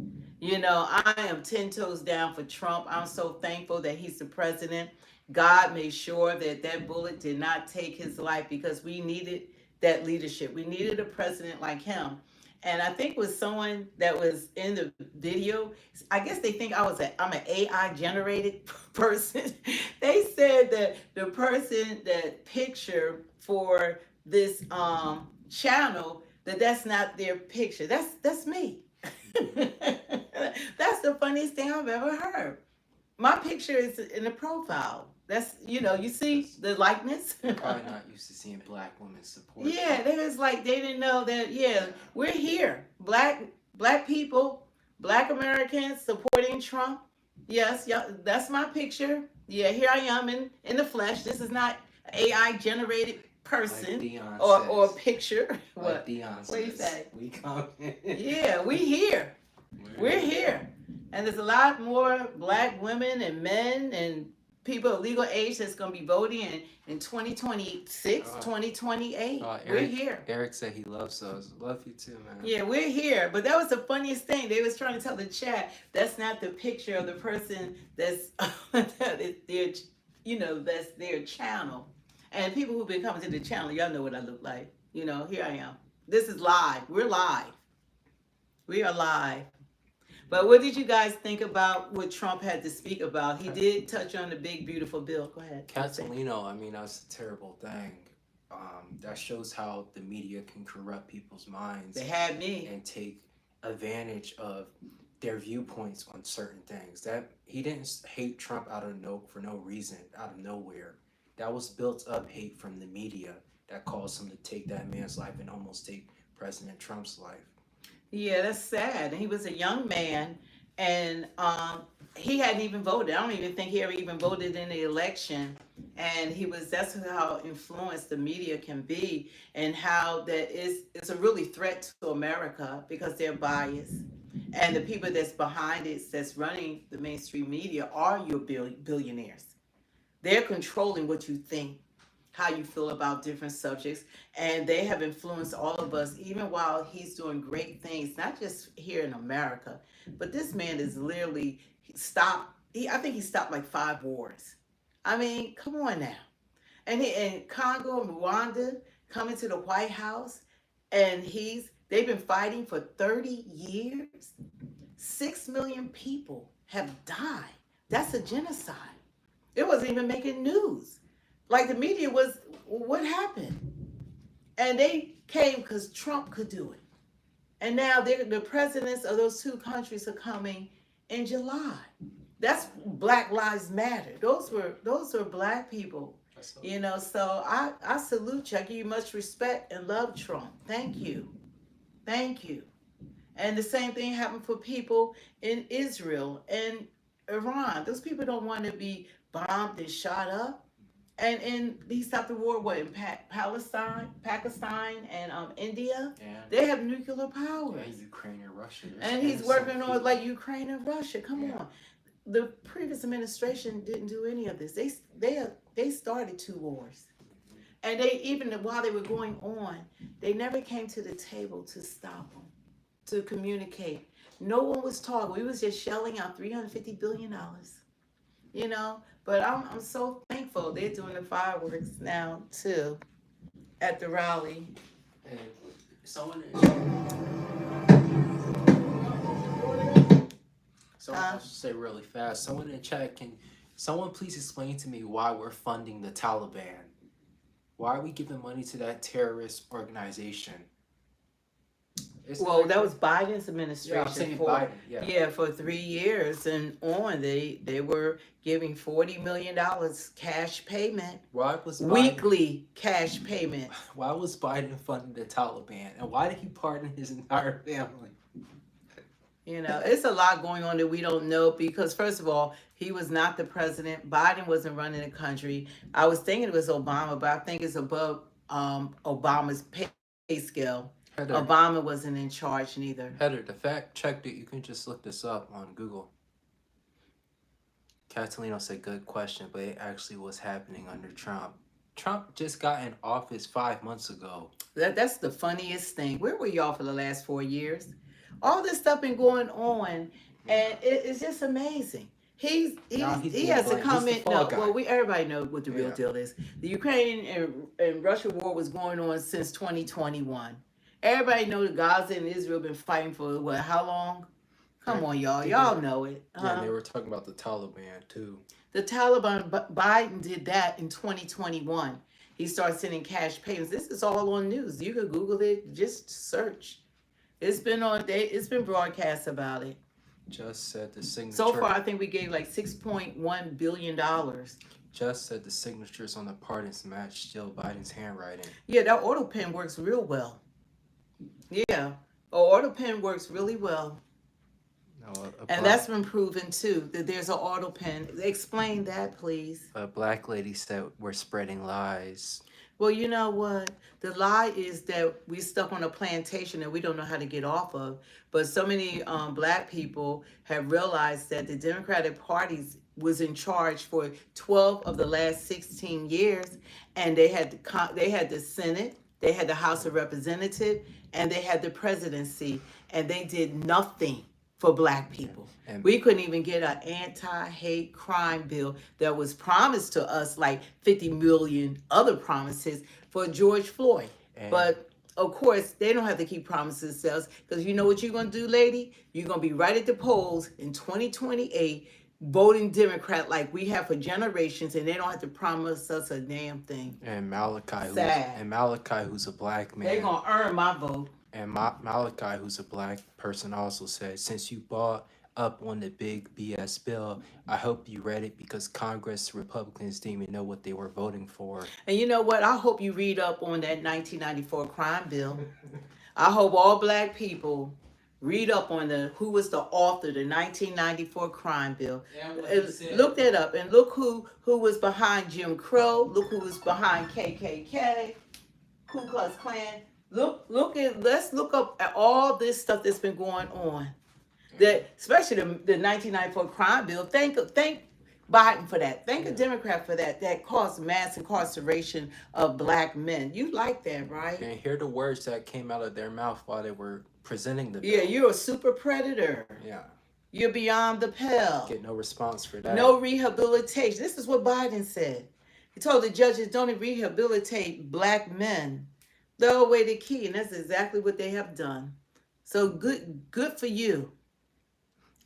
You know, I am 10 toes down for Trump. I'm so thankful that he's the president. God made sure that that bullet did not take his life because we needed that leadership. We needed a president like him. And I think with someone that was in the video, I guess they think I'm an AI generated person. They said that the person that picture for this channel, that's not their picture. That's me. That's the funniest thing I've ever heard. My picture is in the profile. That's, you see the likeness. Probably not used to seeing black women support. Yeah, they was like they didn't know that. Yeah, we're here, black people, black Americans supporting Trump. Yes, yeah, that's my picture. Yeah, here I am in the flesh. This is not AI generated person Like or a picture. Like Dion says. What do you say? We come. Yeah, we here. We're here, and there's a lot more black women and men and people of legal age that's going to be voting in 2026, 2028. We're here. Eric said he loves us. Love you too, man. Yeah, we're here. But that was the funniest thing. They was trying to tell the chat that's not the picture of the person that's that is their, that's their channel. And people who've been coming to the channel, y'all know what I look like. Here I am. This is live. We're live. We are live. But what did you guys think about what Trump had to speak about? He did touch on the big, beautiful bill. Go ahead. Catalino, I mean, that's a terrible thing. That shows how the media can corrupt people's minds. They had me. And take advantage of their viewpoints on certain things. That he didn't hate Trump for no reason, out of nowhere. That was built up hate from the media that caused him to take that man's life and almost take President Trump's life. Yeah, that's sad. And he was a young man, and he hadn't even voted. I don't even think he ever even voted in the election. And that's how influenced the media can be, and how it's a really threat to America because they're biased. And the people that's behind it, that's running the mainstream media, are your billionaires. They're controlling what you think, how you feel about different subjects, and they have influenced all of us, even while he's doing great things, not just here in America, but this man is literally I think he stopped like 5 wars. I mean, come on now. And in Congo and Rwanda, coming to the White House, and they've been fighting for 30 years. 6 million people have died. That's a genocide. It wasn't even making news. Like the media was, what happened? And they came because Trump could do it. And now the presidents of those 2 countries are coming in July. That's Black Lives Matter. Those were black people. So I salute you. I give you much respect and love Trump. Thank you. Thank you. And the same thing happened for people in Israel and Iran. Those people don't want to be bombed and shot up. And he stopped the war, in Palestine, Pakistan, and India? Yeah. They have nuclear powers. Yeah, Ukraine and Russia. And he's working on like Ukraine and Russia. Come on. The previous administration didn't do any of this. They started 2 wars. And even while they were going on, they never came to the table to stop them, to communicate. No one was talking. We was just shelling out $350 billion. But I'm so thankful they're doing the fireworks now too at the rally. And someone I'll just say really fast. Someone in the chat, can someone please explain to me why we're funding the Taliban? Why are we giving money to that terrorist organization? Well, that was Biden's Yeah, I'm administration saying for Biden. Yeah. for 3 years and on. They were giving $40 million cash payment, Why was Biden? weekly cash payment. Why was Biden funding the Taliban, and why did he pardon his entire family? You know, it's a lot going on that we don't know because, first of all, he was not the president. Biden wasn't running the country. I was thinking it was Obama, but I think it's above Obama's pay scale. Heather, Obama wasn't in charge neither. Heather, the fact checked it. You can just look this up on Google. Catalino said, "Good question," but it actually was happening under Trump. Trump just got in office 5 months ago. That's the funniest thing. Where were y'all for the last 4 years? All this stuff been going on, and it's just amazing. He has to come in. No, well, everybody know what the real deal is. The Ukraine and Russia war was going on since 2021. Everybody know that Gaza and Israel been fighting for what? How long? Come on, y'all. Y'all know it. Yeah, and they were talking about the Taliban too. The Taliban, Biden did that in 2021. He started sending cash payments. This is all on news. You could Google it. Just search. It's been broadcast about it. Just said the signature. So far, I think we gave like $6.1 billion. Just said the signatures on the pardons match Jill Biden's handwriting. Yeah, that auto pen works real well. Yeah, auto pen works really well. And that's been proven too, that there's an auto pen. Explain that, please. A black lady said we're spreading lies. Well, you know what? The lie is that we stuck on a plantation that we don't know how to get off of. But so many black people have realized that the Democratic Party was in charge for 12 of the last 16 years, and they had the Senate, they had the House of Representatives, and they had the presidency, and they did nothing for black people. And we couldn't even get an anti-hate crime bill that was promised to us, like 50 million other promises for George Floyd. But of course, they don't have to keep promising themselves, because you know what you're going to do, lady? You're going to be right at the polls in 2028 voting Democrat like we have for generations, and they don't have to promise us a damn thing. And Malachi, who's a black man. They're going to earn my vote. And Malachi, who's a black person, also said, since you bought up on the big BS bill, I hope you read it, because Congress Republicans didn't even know what they were voting for. And you know what? I hope you read up on that 1994 crime bill. I hope all black people read up on who was the author of the 1994 crime bill. Look that up, and look who was behind Jim Crow. Look who was behind KKK, Ku Klux Klan. Let's look up at all this stuff that's been going on. That, especially the 1994 crime bill. Thank Biden for that. Thank a Democrat for that. That caused mass incarceration of black men. You like that, right? And hear the words that came out of their mouth while they were presenting the bill. Yeah, you're a super predator. Yeah. You're beyond the pale. Get no response for that. No rehabilitation. This is what Biden said. He told the judges, don't rehabilitate black men. Throw away the key, and that's exactly what they have done. So good for you.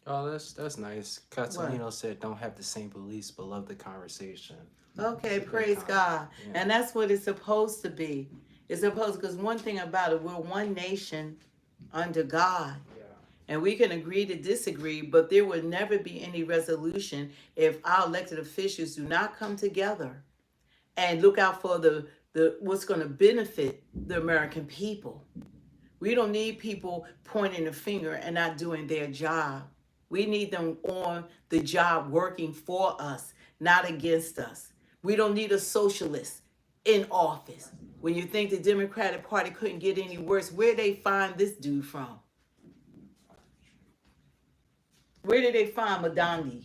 Oh, that's nice. Catalino said, don't have the same beliefs, but love the conversation. Okay, praise God. Yeah. And that's what it's supposed to be. It's supposed, because one thing about it, we're one nation under God. Yeah. And we can agree to disagree, but there will never be any resolution if our elected officials do not come together and look out for the what's going to benefit the American people. We don't need people pointing a finger and not doing their job. We need them on the job working for us, not against us. We don't need a socialist in office. When you think the Democratic Party couldn't get any worse, where they find this dude from? Where did they find Madandi?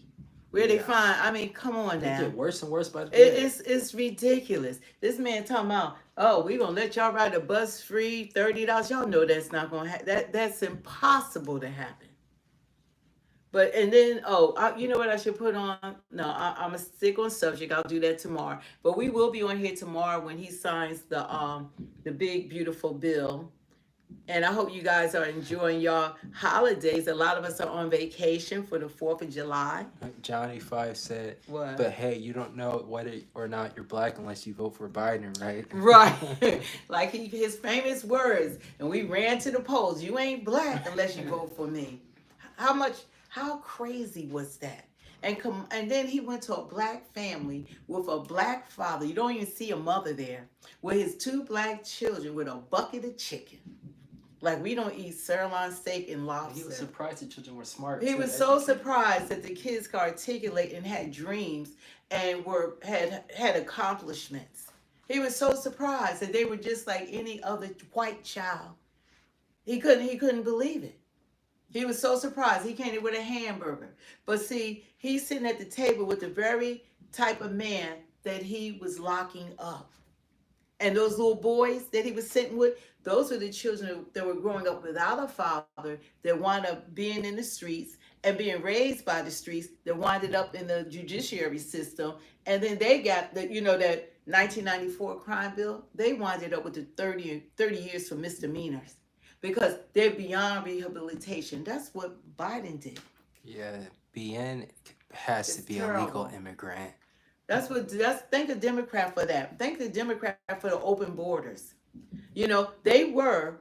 Where they find, I mean, come on now. It get worse and worse by the day. It's ridiculous. This man talking about, oh, we gonna let y'all ride a bus free, $30. Y'all know that's not gonna happen. That's impossible to happen. But, and then, you know what I should put on? No, I'm gonna stick on subject. I'll do that tomorrow. But we will be on here tomorrow when he signs the big, beautiful bill And I hope you guys are enjoying your holidays. A lot of us are on vacation for the 4th of July. Johnny Five said, What? "But hey, you don't know whether or not you're black unless you vote for Biden, right?" Right. Like his famous words. And we ran to the polls. You ain't black unless you vote for me. How crazy was that? And then he went to a black family with a black father. You don't even see a mother there. With his 2 black children with a bucket of chicken. Like we don't eat sirloin steak and lobster. He was surprised the children were smart. He too, was so educated. surprised that the kids could articulate and had dreams and had accomplishments. He was so surprised that they were just like any other white child. He couldn't believe it. He was so surprised. He came in with a hamburger. But see, he's sitting at the table with the very type of man that he was locking up. And those little boys that he was sitting with, those were the children that were growing up without a father, that wound up being in the streets and being raised by the streets, that winded up in the judiciary system. And then they got that 1994 crime bill, they winded up with the 30 years for misdemeanors because they're beyond rehabilitation. That's what Biden did. Yeah, BN has It's to be terrible. a legal immigrant. Thank the Democrat for that. Thank the Democrat for the open borders. They were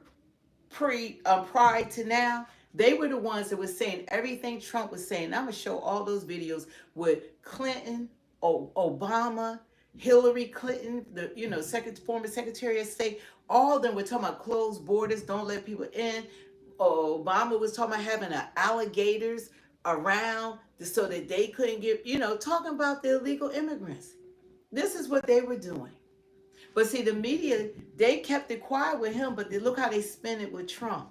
prior to now, they were the ones that were saying everything Trump was saying. I'm gonna show all those videos with Clinton, Obama, Hillary Clinton, the former Secretary of State. All of them were talking about closed borders, don't let people in. Obama was talking about having alligators around so that they couldn't get, talking about the illegal immigrants. This is what they were doing. But see, the media, they kept it quiet with him, but look how they spin it with Trump.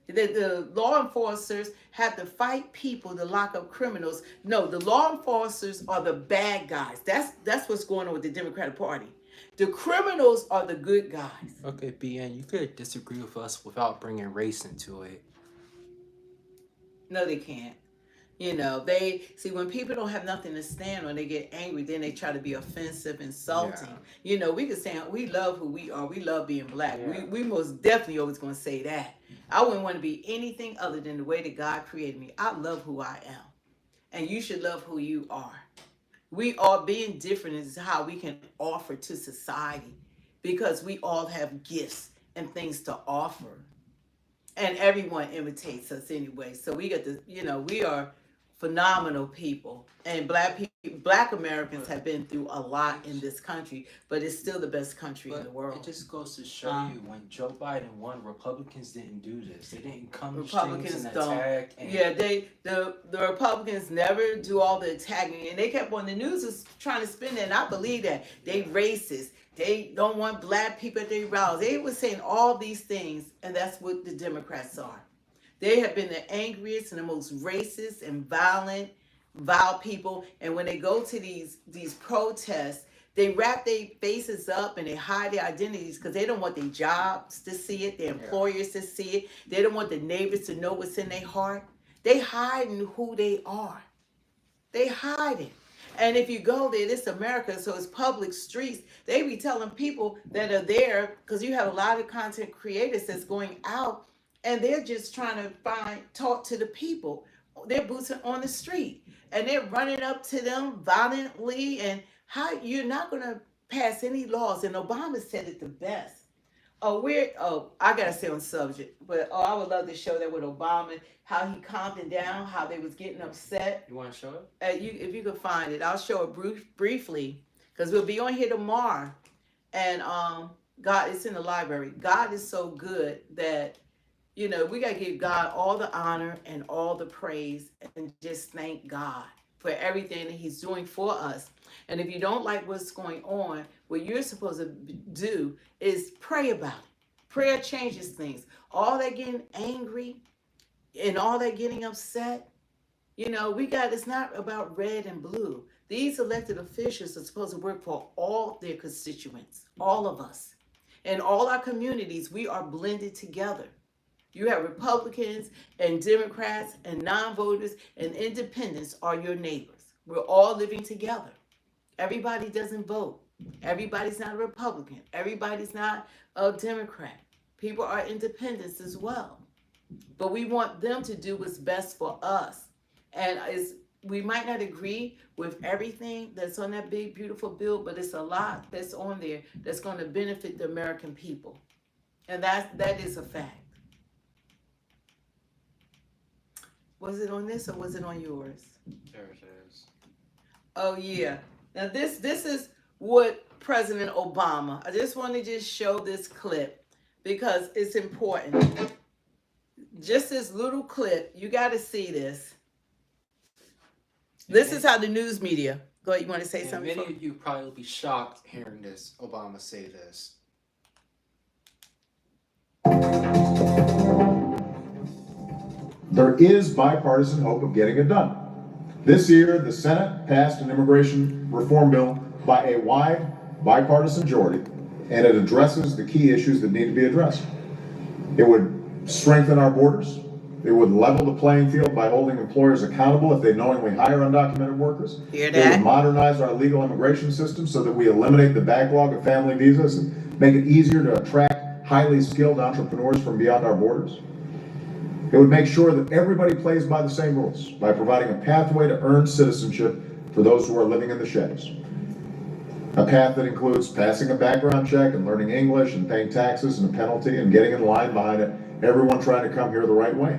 The law enforcers have to fight people to lock up criminals. No, the law enforcers are the bad guys. That's what's going on with the Democratic Party. The criminals are the good guys. Okay, BN, you could disagree with us without bringing race into it. No, they can't. They see when people don't have nothing to stand on, they get angry. Then they try to be offensive, insulting. We can say we love who we are. We love being black. Yeah. We most definitely always going to say that. I wouldn't want to be anything other than the way that God created me. I love who I am, and you should love who you are. We all being different is how we can offer to society, because we all have gifts and things to offer, and everyone imitates us anyway. So we got we are phenomenal people, and black Americans have been through a lot in this country, but it's still the best country in the world. It just goes to show you, when Joe Biden won, Republicans didn't do this. They didn't come to Republicans streets and don't. attack. And Yeah, the Republicans never do all the attacking, and they kept on the news was trying to spin it. And I believe that they racist. They don't want black people at their rallies. They were saying all these things, and that's what the Democrats are. They have been the angriest and the most racist and vile people. And when they go to these protests, they wrap their faces up and they hide their identities because they don't want their jobs to see it, their employers to see it. They don't want the neighbors to know what's in their heart. They hiding who they are. They hide it. And if you go there, this America, so it's public streets. They be telling people that are there, because you have a lot of content creators that's going out, and they're just trying to talk to the people. They're boots on the street, and they're running up to them violently. And how you're not going to pass any laws. And Obama said it the best. I gotta stay on subject, but I would love to show that with Obama, how he calmed it down, how they was getting upset. You want to show it? If you could find it, I'll show it briefly, because we'll be on here tomorrow. And God, it's in the library. God is so good that we gotta give God all the honor and all the praise, and just thank God for everything that He's doing for us. And if you don't like what's going on, what you're supposed to do is pray about it. Prayer changes things. All that getting angry and all that getting upset, it's not about red and blue. These elected officials are supposed to work for all their constituents, all of us. In all our communities, we are blended together. You have Republicans and Democrats and non-voters and independents are your neighbors. We're all living together. Everybody doesn't vote. Everybody's not a Republican. Everybody's not a Democrat. People are independents as well. But we want them to do what's best for us. And we might not agree with everything that's on that big, beautiful bill, but it's a lot that's on there that's going to benefit the American people. And that is a fact. Was it on this or was it on yours? There it is. Oh yeah. Now this is what President Obama. I just want to just show this clip because it's important. Just this little clip, you got to see this. This is how the news media. Go ahead, you want to say something? Many of you probably will be shocked hearing this. Obama say this. There is bipartisan hope of getting it done. This year, the Senate passed an immigration reform bill by a wide bipartisan majority, and it addresses the key issues that need to be addressed. It would strengthen our borders. It would level the playing field by holding employers accountable if they knowingly hire undocumented workers. Hear It that? would modernize our legal immigration system so that we eliminate the backlog of family visas and make it easier to attract highly skilled entrepreneurs from beyond our borders. It would make sure that everybody plays by the same rules by providing a pathway to earn citizenship for those who are living in the shadows. A path that includes passing a background check and learning English and paying taxes and a penalty and getting in line behind it, everyone trying to come here the right way.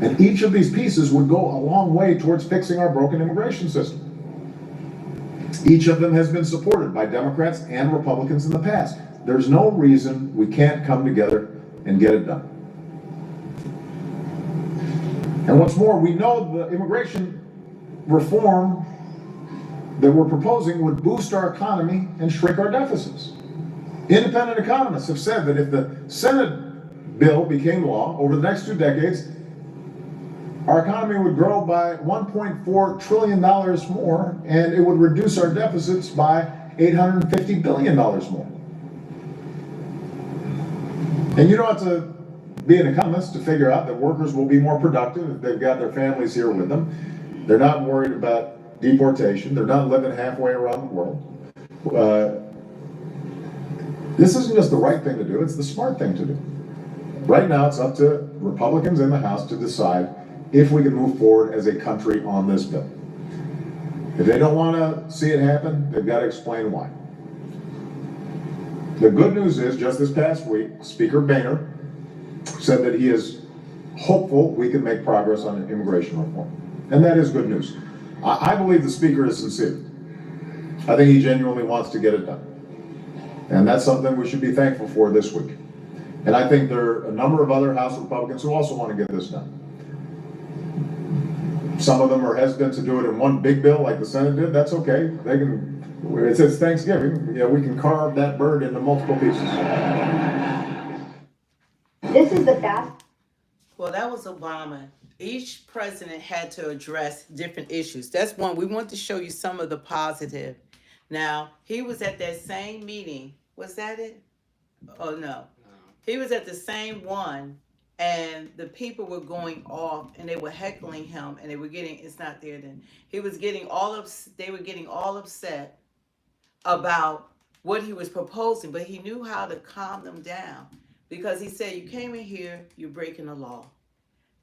And each of these pieces would go a long way towards fixing our broken immigration system. Each of them has been supported by Democrats and Republicans in the past. There's no reason we can't come together and get it done. And what's more, we know the immigration reform that we're proposing would boost our economy and shrink our deficits. Independent economists have said that if the Senate bill became law over the next 2 decades, our economy would grow by $1.4 trillion more, and it would reduce our deficits by $850 billion more. And you don't have to be an economist to figure out that workers will be more productive if they've got their families here with them. They're not worried about deportation. They're not living halfway around the world. This isn't just the right thing to do, it's the smart thing to do. Right now, it's up to Republicans in the House to decide if we can move forward as a country on this bill. If they don't want to see it happen, they've got to explain why. The good news is, just this past week, Speaker Boehner said that he is hopeful we can make progress on immigration reform. And that is good news. I believe the Speaker is sincere. I think he genuinely wants to get it done. And that's something we should be thankful for this week. And I think there are a number of other House Republicans who also want to get this done. Some of them are hesitant to do it in one big bill like the Senate did. That's okay. They can. It's Thanksgiving. Yeah, we can carve that bird into multiple pieces. This is the fast. Well, that was Obama. Each president had to address different issues. That's one. We want to show you some of the positive. Now, he was at that same meeting. Was that it? Oh, no. He was at the same one, and the people were going off, and they were heckling him, and they were getting, it's not there then. They were getting all upset about what he was proposing, but he knew how to calm them down, because he said, you came in here, you're breaking the law.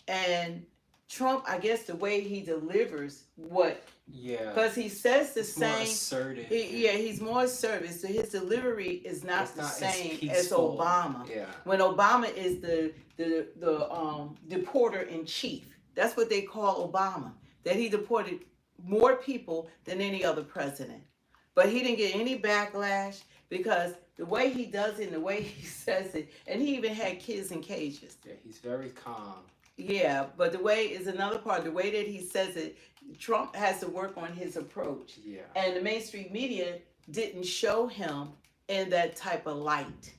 And Trump, I guess the way he delivers because he says the same. More assertive. He's more assertive. So his delivery is not the same as Obama. Yeah. When Obama is the deporter in chief, that's what they call Obama. That he deported more people than any other president, but he didn't get any backlash because the way he does it, and the way he says it, and he even had kids in cages. Yeah, he's very calm. Yeah, but the way is another part. The way that he says it, Trump has to work on his approach. Yeah. And the mainstream media didn't show him in that type of light.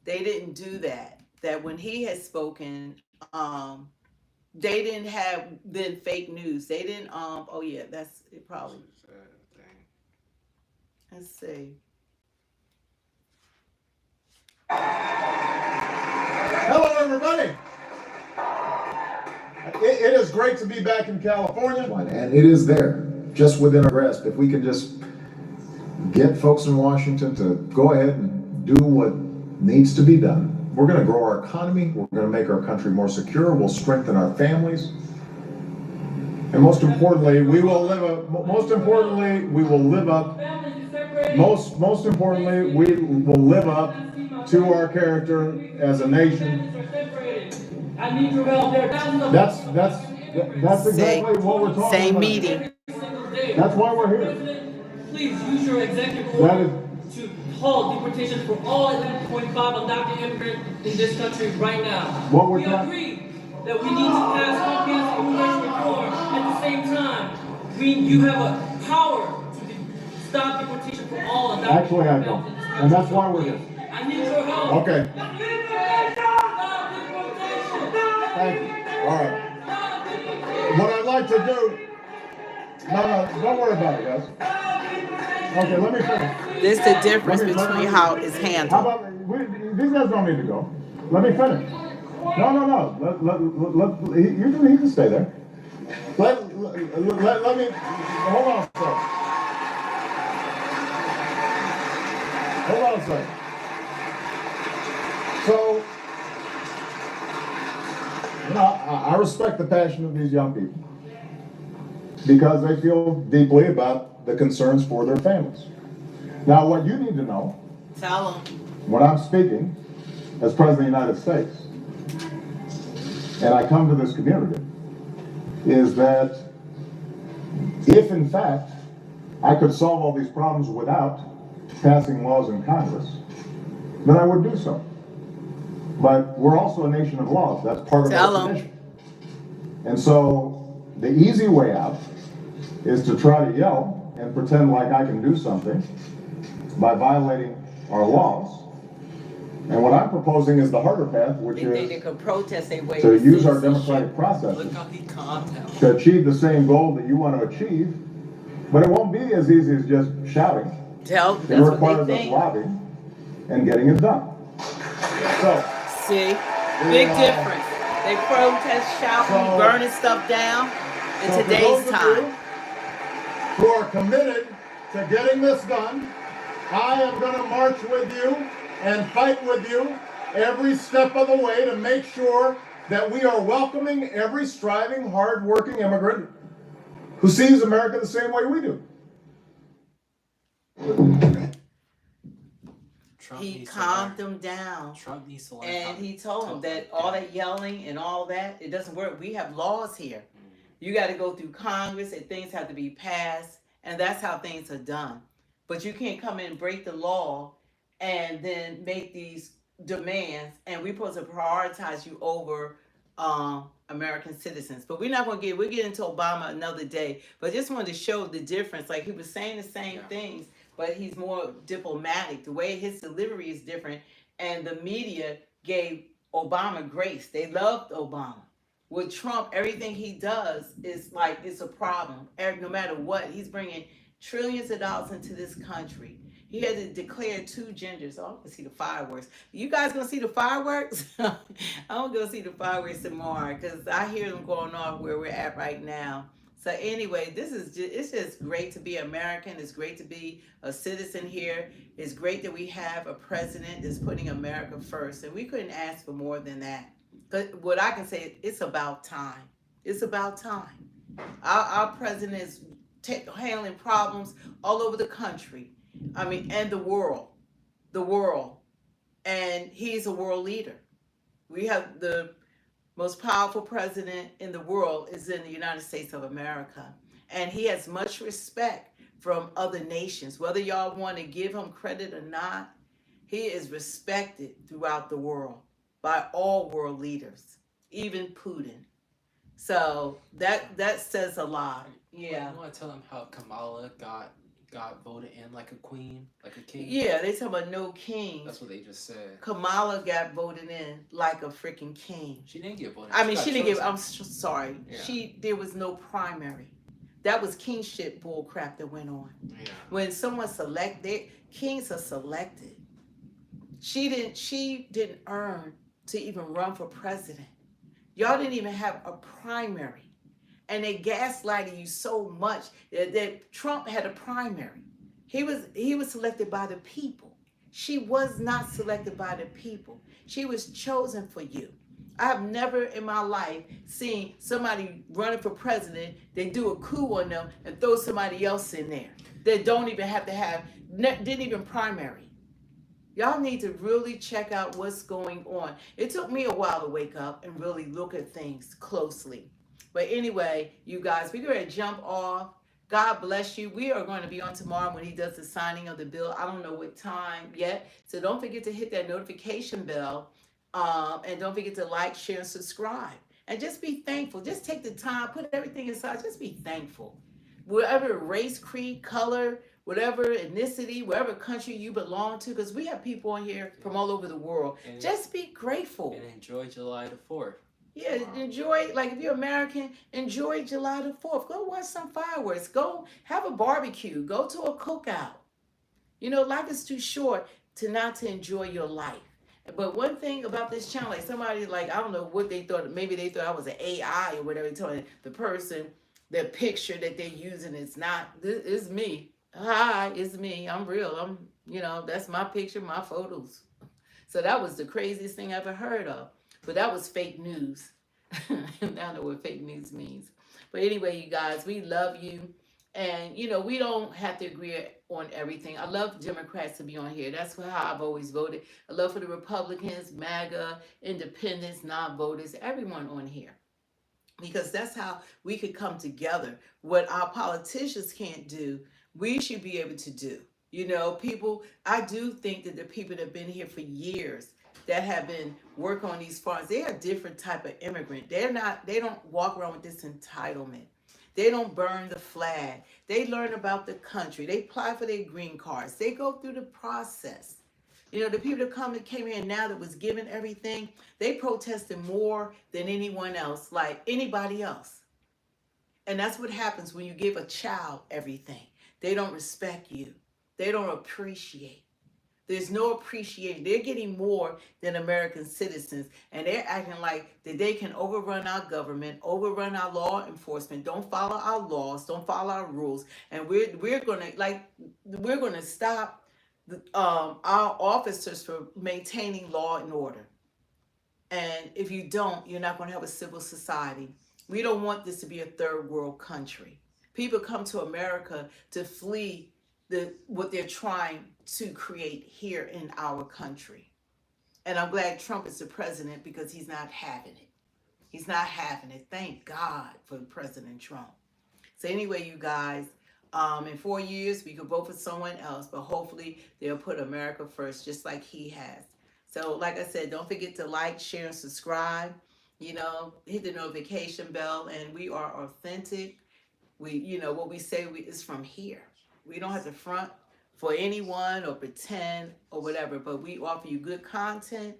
They didn't do that. That when he had spoken, they didn't have then fake news. They didn't. Oh yeah, that's it. Probably. Let's see. Hello, everybody. It is great to be back in California, and it is there, just within our grasp. If we can just get folks in Washington to go ahead and do what needs to be done. We're going to grow our economy. We're going to make our country more secure. We'll strengthen our families. And most importantly, we will live up. Most importantly, we will live up. Most importantly, we will live up to our character as a nation. I need your help. There are thousands of That's exactly what we're talking about. Same meeting. That's why we're here. President, please use your executive order to halt deportations for all 11.5 undocumented immigrants in this country right now. We agree that we need to pass comprehensive immigration reform. At the same time, you have a power to stop deportation for all undocumented immigrants. Actually, I don't. And that's why we're here. I need your help. Okay. Stop deportation. Thank you. All right. What I'd like to do. No, don't worry about it, guys. Okay, let me finish. This is the difference between how it's How handled. about these guys don't need to go. Let me finish. No. He can stay there. Let me hold on a second. Hold on a second. So, I respect the passion of these young people because they feel deeply about the concerns for their families. Now, what you need to know, Tell them. when I'm speaking as President of the United States, and I come to this community, is that if in fact I could solve all these problems without passing laws in Congress, then I would do so. But we're also a nation of laws. That's part of our tradition. And so the easy way out is to try to yell and pretend like I can do something by violating our laws. And what I'm proposing is the harder path, which They could protest their way to use our citizenship. democratic processes Look how he calmed down. to achieve the same goal that you want to achieve. But it won't be as easy as just shouting. Tell It that's what requires they us think. lobbying and getting it done. So, See, big difference. They protest, shouting, burning stuff down in for today's those of time. you who are committed to getting this done, I am going to march with you and fight with you every step of the way to make sure that we are welcoming every striving, hard-working immigrant who sees America the same way we do. Trump He needs to calmed learn. them down. Trump needs to learn. And how he to told them talk that like all that yelling and all that, it doesn't work. We have laws here. You got to go through Congress and things have to be passed. And that's how things are done. But you can't come in and break the law and then make these demands. And we're supposed to prioritize you over American citizens. But we're not going to we'll get into Obama another day. But I just wanted to show the difference. Like he was saying the same things, but he's more diplomatic. The way his delivery is different. And the media gave Obama grace. They loved Obama. With Trump, everything he does is like it's a problem. No matter what, he's bringing trillions of dollars into this country. He had to declare two genders. Oh, I'm gonna see the fireworks. You guys gonna see the fireworks? I'm gonna see the fireworks tomorrow because I hear them going off where we're at right now. So anyway, it's just great to be American. It's great to be a citizen here. It's great that we have a president that's putting America first, and we couldn't ask for more than that. But what I can say, it's about time. It's about time. Our president is handling problems all over the country. I mean, and the world. And he's a world leader. We have the most powerful president in the world is in the United States of America. And he has much respect from other nations. Whether y'all want to give him credit or not, he is respected throughout the world by all world leaders, even Putin. So that says a lot. Yeah. You want to tell him how Kamala got voted in like a queen, like a king? Yeah, they talk about no king. That's what they just said. Kamala got voted in like a freaking king. She didn't get voted. I mean, she didn't get. I'm sorry. Yeah. There was no primary. That was kingship bull crap that went on. Yeah. When someone kings are selected. She didn't earn to even run for president. Y'all didn't even have a primary. And they gaslighted you so much that Trump had a primary. He was selected by the people. She was not selected by the people. She was chosen for you. I have never in my life seen somebody running for president, they do a coup on them and throw somebody else in there. They don't even have to have, didn't even primary. Y'all need to really check out what's going on. It took me a while to wake up and really look at things closely. But anyway, you guys, we're going to jump off. God bless you. We are going to be on tomorrow when he does the signing of the bill. I don't know what time yet. So don't forget to hit that notification bell. And don't forget to like, share, and subscribe. And just be thankful. Just take the time, put everything aside. Just be thankful. Whatever race, creed, color, whatever ethnicity, whatever country you belong to, because we have people on here from all over the world. And just be grateful. And enjoy July the 4th. Yeah, enjoy, like if you're American, enjoy July the 4th. Go watch some fireworks. Go have a barbecue. Go to a cookout. You know, life is too short to enjoy your life. But one thing about this channel, like somebody, like, I don't know what they thought, maybe they thought I was an AI or whatever, telling the person, the picture that they're using is not, this is me. Hi, it's me. I'm real. That's my picture, my photos. So that was the craziest thing I ever heard of. But that was fake news. I don't know what fake news means. But anyway, you guys, we love you. And, we don't have to agree on everything. I love Democrats to be on here. That's how I've always voted. I love for the Republicans, MAGA, independents, non-voters, everyone on here. Because that's how we could come together. What our politicians can't do, we should be able to do. People, I do think that the people that have been here for years, that have been working on these farms, they are a different type of immigrant. They don't walk around with this entitlement. They don't burn the flag. They learn about the country. They apply for their green cards. They go through the process. The people that came here now that was given everything, they protested more than anyone else, like anybody else. And that's what happens when you give a child everything. They don't respect you. They don't appreciate. There's no appreciation. They're getting more than American citizens, and they're acting like that they can overrun our government, overrun our law enforcement, don't follow our laws, don't follow our rules, and we're gonna stop our officers from maintaining law and order. And if you don't, you're not going to have a civil society. We don't want this to be a third world country. People come to America to flee what they're trying to create here in our country. And I'm glad Trump is the president because he's not having it. He's not having it. Thank God for President Trump. So anyway, you guys, in 4 years, we could vote for someone else, but hopefully they'll put America first, just like he has. So like I said, don't forget to like, share, and subscribe. Hit the notification bell, and we are authentic. What we say is from here. We don't have to front for anyone or pretend or whatever, but we offer you good content,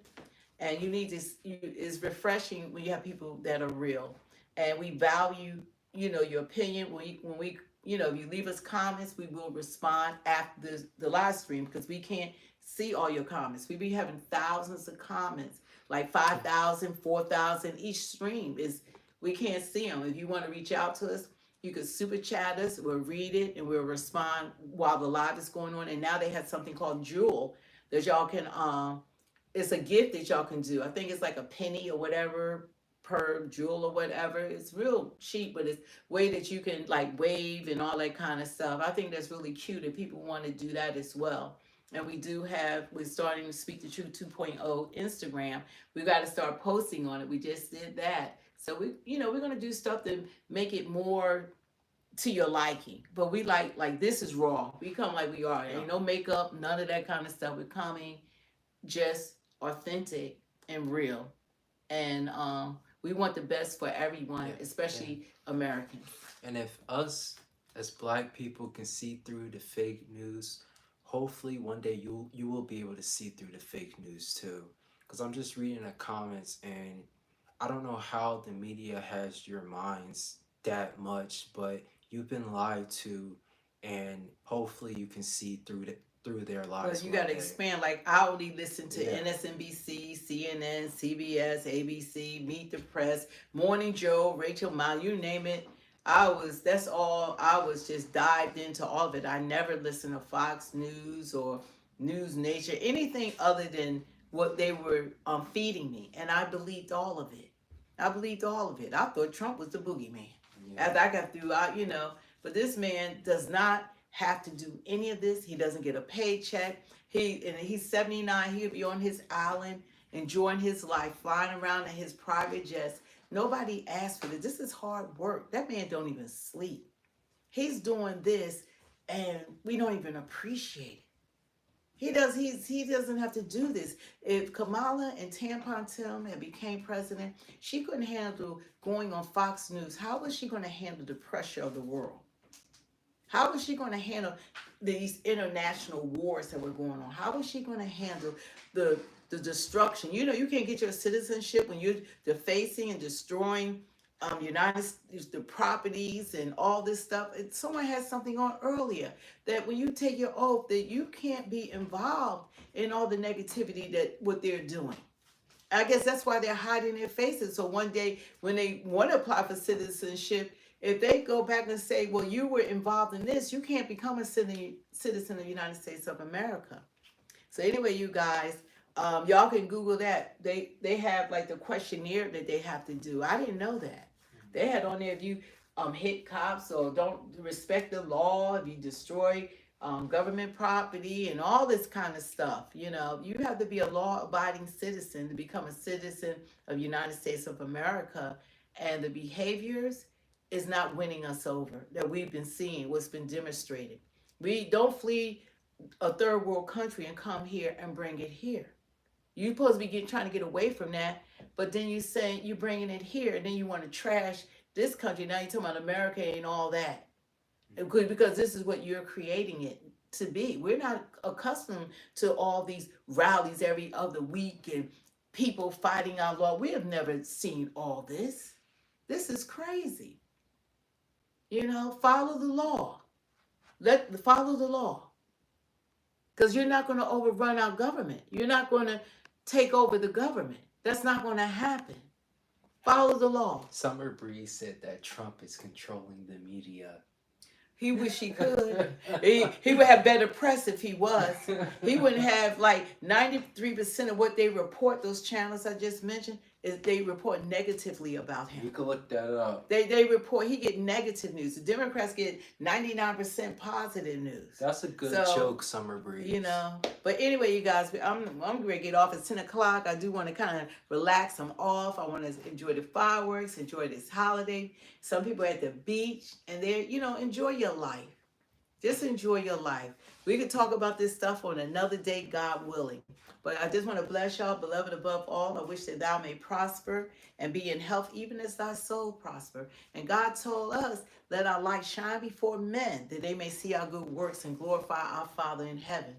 and it's refreshing when you have people that are real, and we value, your opinion. When we, if you leave us comments, we will respond after the live stream because we can't see all your comments. We be having thousands of comments, like 5,000, 4,000 each stream. We can't see them. If you want to reach out to us, you can super chat us, we'll read it, and we'll respond while the live is going on. And now they have something called Jewel that y'all can, it's a gift that y'all can do. I think it's like a penny or whatever per jewel or whatever. It's real cheap, but it's way that you can like wave and all that kind of stuff. I think that's really cute if people want to do that as well. And we're starting to Speak the Truth 2.0 Instagram. We got to start posting on it. We just did that. So we're going to do stuff to make it more to your liking. But we like this is raw. We come like we are. Ain't no makeup, none of that kind of stuff. We're coming just authentic and real. And we want the best for everyone, especially Americans. And if us as Black people can see through the fake news, hopefully one day you will be able to see through the fake news too. Because I'm just reading the comments, and I don't know how the media has your minds that much, but you've been lied to, and hopefully you can see through their lies. Well, you got to expand. Like, I only listen to MSNBC, CNN, CBS, ABC, Meet the Press, Morning Joe, Rachel Mile, you name it. That's all. I was just dived into all of it. I never listened to Fox News or News, Nature, anything other than what they were feeding me, and I believed all of it. I believed all of it. I thought Trump was the boogeyman. Yeah. After I got through, but this man does not have to do any of this. He doesn't get a paycheck. He's 79. He'll be on his island enjoying his life, flying around in his private jets. Nobody asked for this. This is hard work. That man don't even sleep. He's doing this, and we don't even appreciate it. He doesn't have to do this. If Kamala and Tampon Tim had became president, she couldn't handle going on Fox News. How was she going to handle the pressure of the world? How was she going to handle these international wars that were going on? How was she going to handle the destruction? You know, you can't get your citizenship when you're defacing and destroying United States, the properties and all this stuff. Someone had something on earlier that when you take your oath that you can't be involved in all the negativity that what they're doing. I guess that's why they're hiding their faces. So one day when they want to apply for citizenship, if they go back and say, well, you were involved in this, you can't become a citizen of the United States of America. So anyway, you guys, y'all can Google that. They have like the questionnaire that they have to do. I didn't know that. They had on there if you hit cops or don't respect the law, if you destroy government property and all this kind of stuff. You know, you have to be a law-abiding citizen to become a citizen of the United States of America. And the behaviors is not winning us over that we've been seeing, what's been demonstrated. We don't flee a third world country and come here and bring it here. You're supposed to be trying to get away from that, but then you say you're bringing it here, and then you want to trash this country. Now you're talking about America and all that, because this is what you're creating it to be. We're not accustomed to all these rallies every other week and people fighting our law. We have never seen all this. This is crazy. You know, follow the law. Follow the law. Because you're not going to overrun our government. You're not going to take over the government. That's not going to happen. Follow the law. Summer Breeze said that Trump is controlling the media. He wish he could. He would have better press if he was. He wouldn't have like 93% of what they report, those channels I just mentioned, is they report negatively about him. You can look that up. They report, he get negative news. The Democrats get 99% positive news. That's a good joke, Summer Breeze. You know. But anyway, you guys, I'm ready to get off. It's 10 o'clock. I do want to kind of relax. I'm off. I want to enjoy the fireworks, enjoy this holiday. Some people are at the beach and they're, you know, enjoy your life. Just enjoy your life. We could talk about this stuff on another day, God willing. But I just want to bless y'all, beloved above all. I wish that thou may prosper and be in health, even as thy soul prosper. And God told us, let our light shine before men, that they may see our good works and glorify our Father in heaven.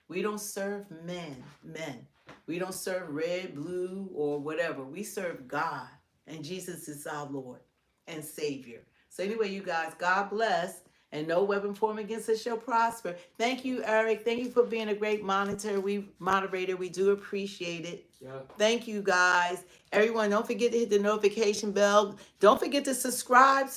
We don't serve men. We don't serve red, blue, or whatever. We serve God. And Jesus is our Lord and Savior. So anyway, you guys, God bless. And no weapon formed against us shall prosper. Thank you, Eric. Thank you for being a great moderator. We do appreciate it. Yeah. Thank you, guys. Everyone, don't forget to hit the notification bell. Don't forget to subscribe.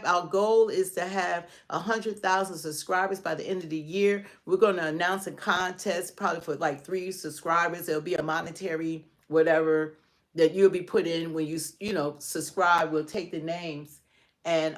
Our goal is to have 100,000 subscribers by the end of the year. We're going to announce a contest probably for like 3 subscribers. There'll be a monetary whatever that you'll be put in when you subscribe. We'll take the names. And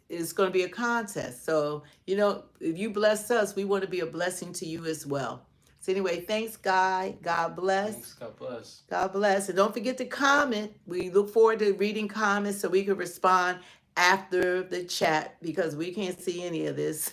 it's going to be a contest. So, if you bless us, we want to be a blessing to you as well. So anyway, thanks, Guy. God bless. Thanks, God bless. God bless. And don't forget to comment. We look forward to reading comments so we can respond after the chat because we can't see any of this.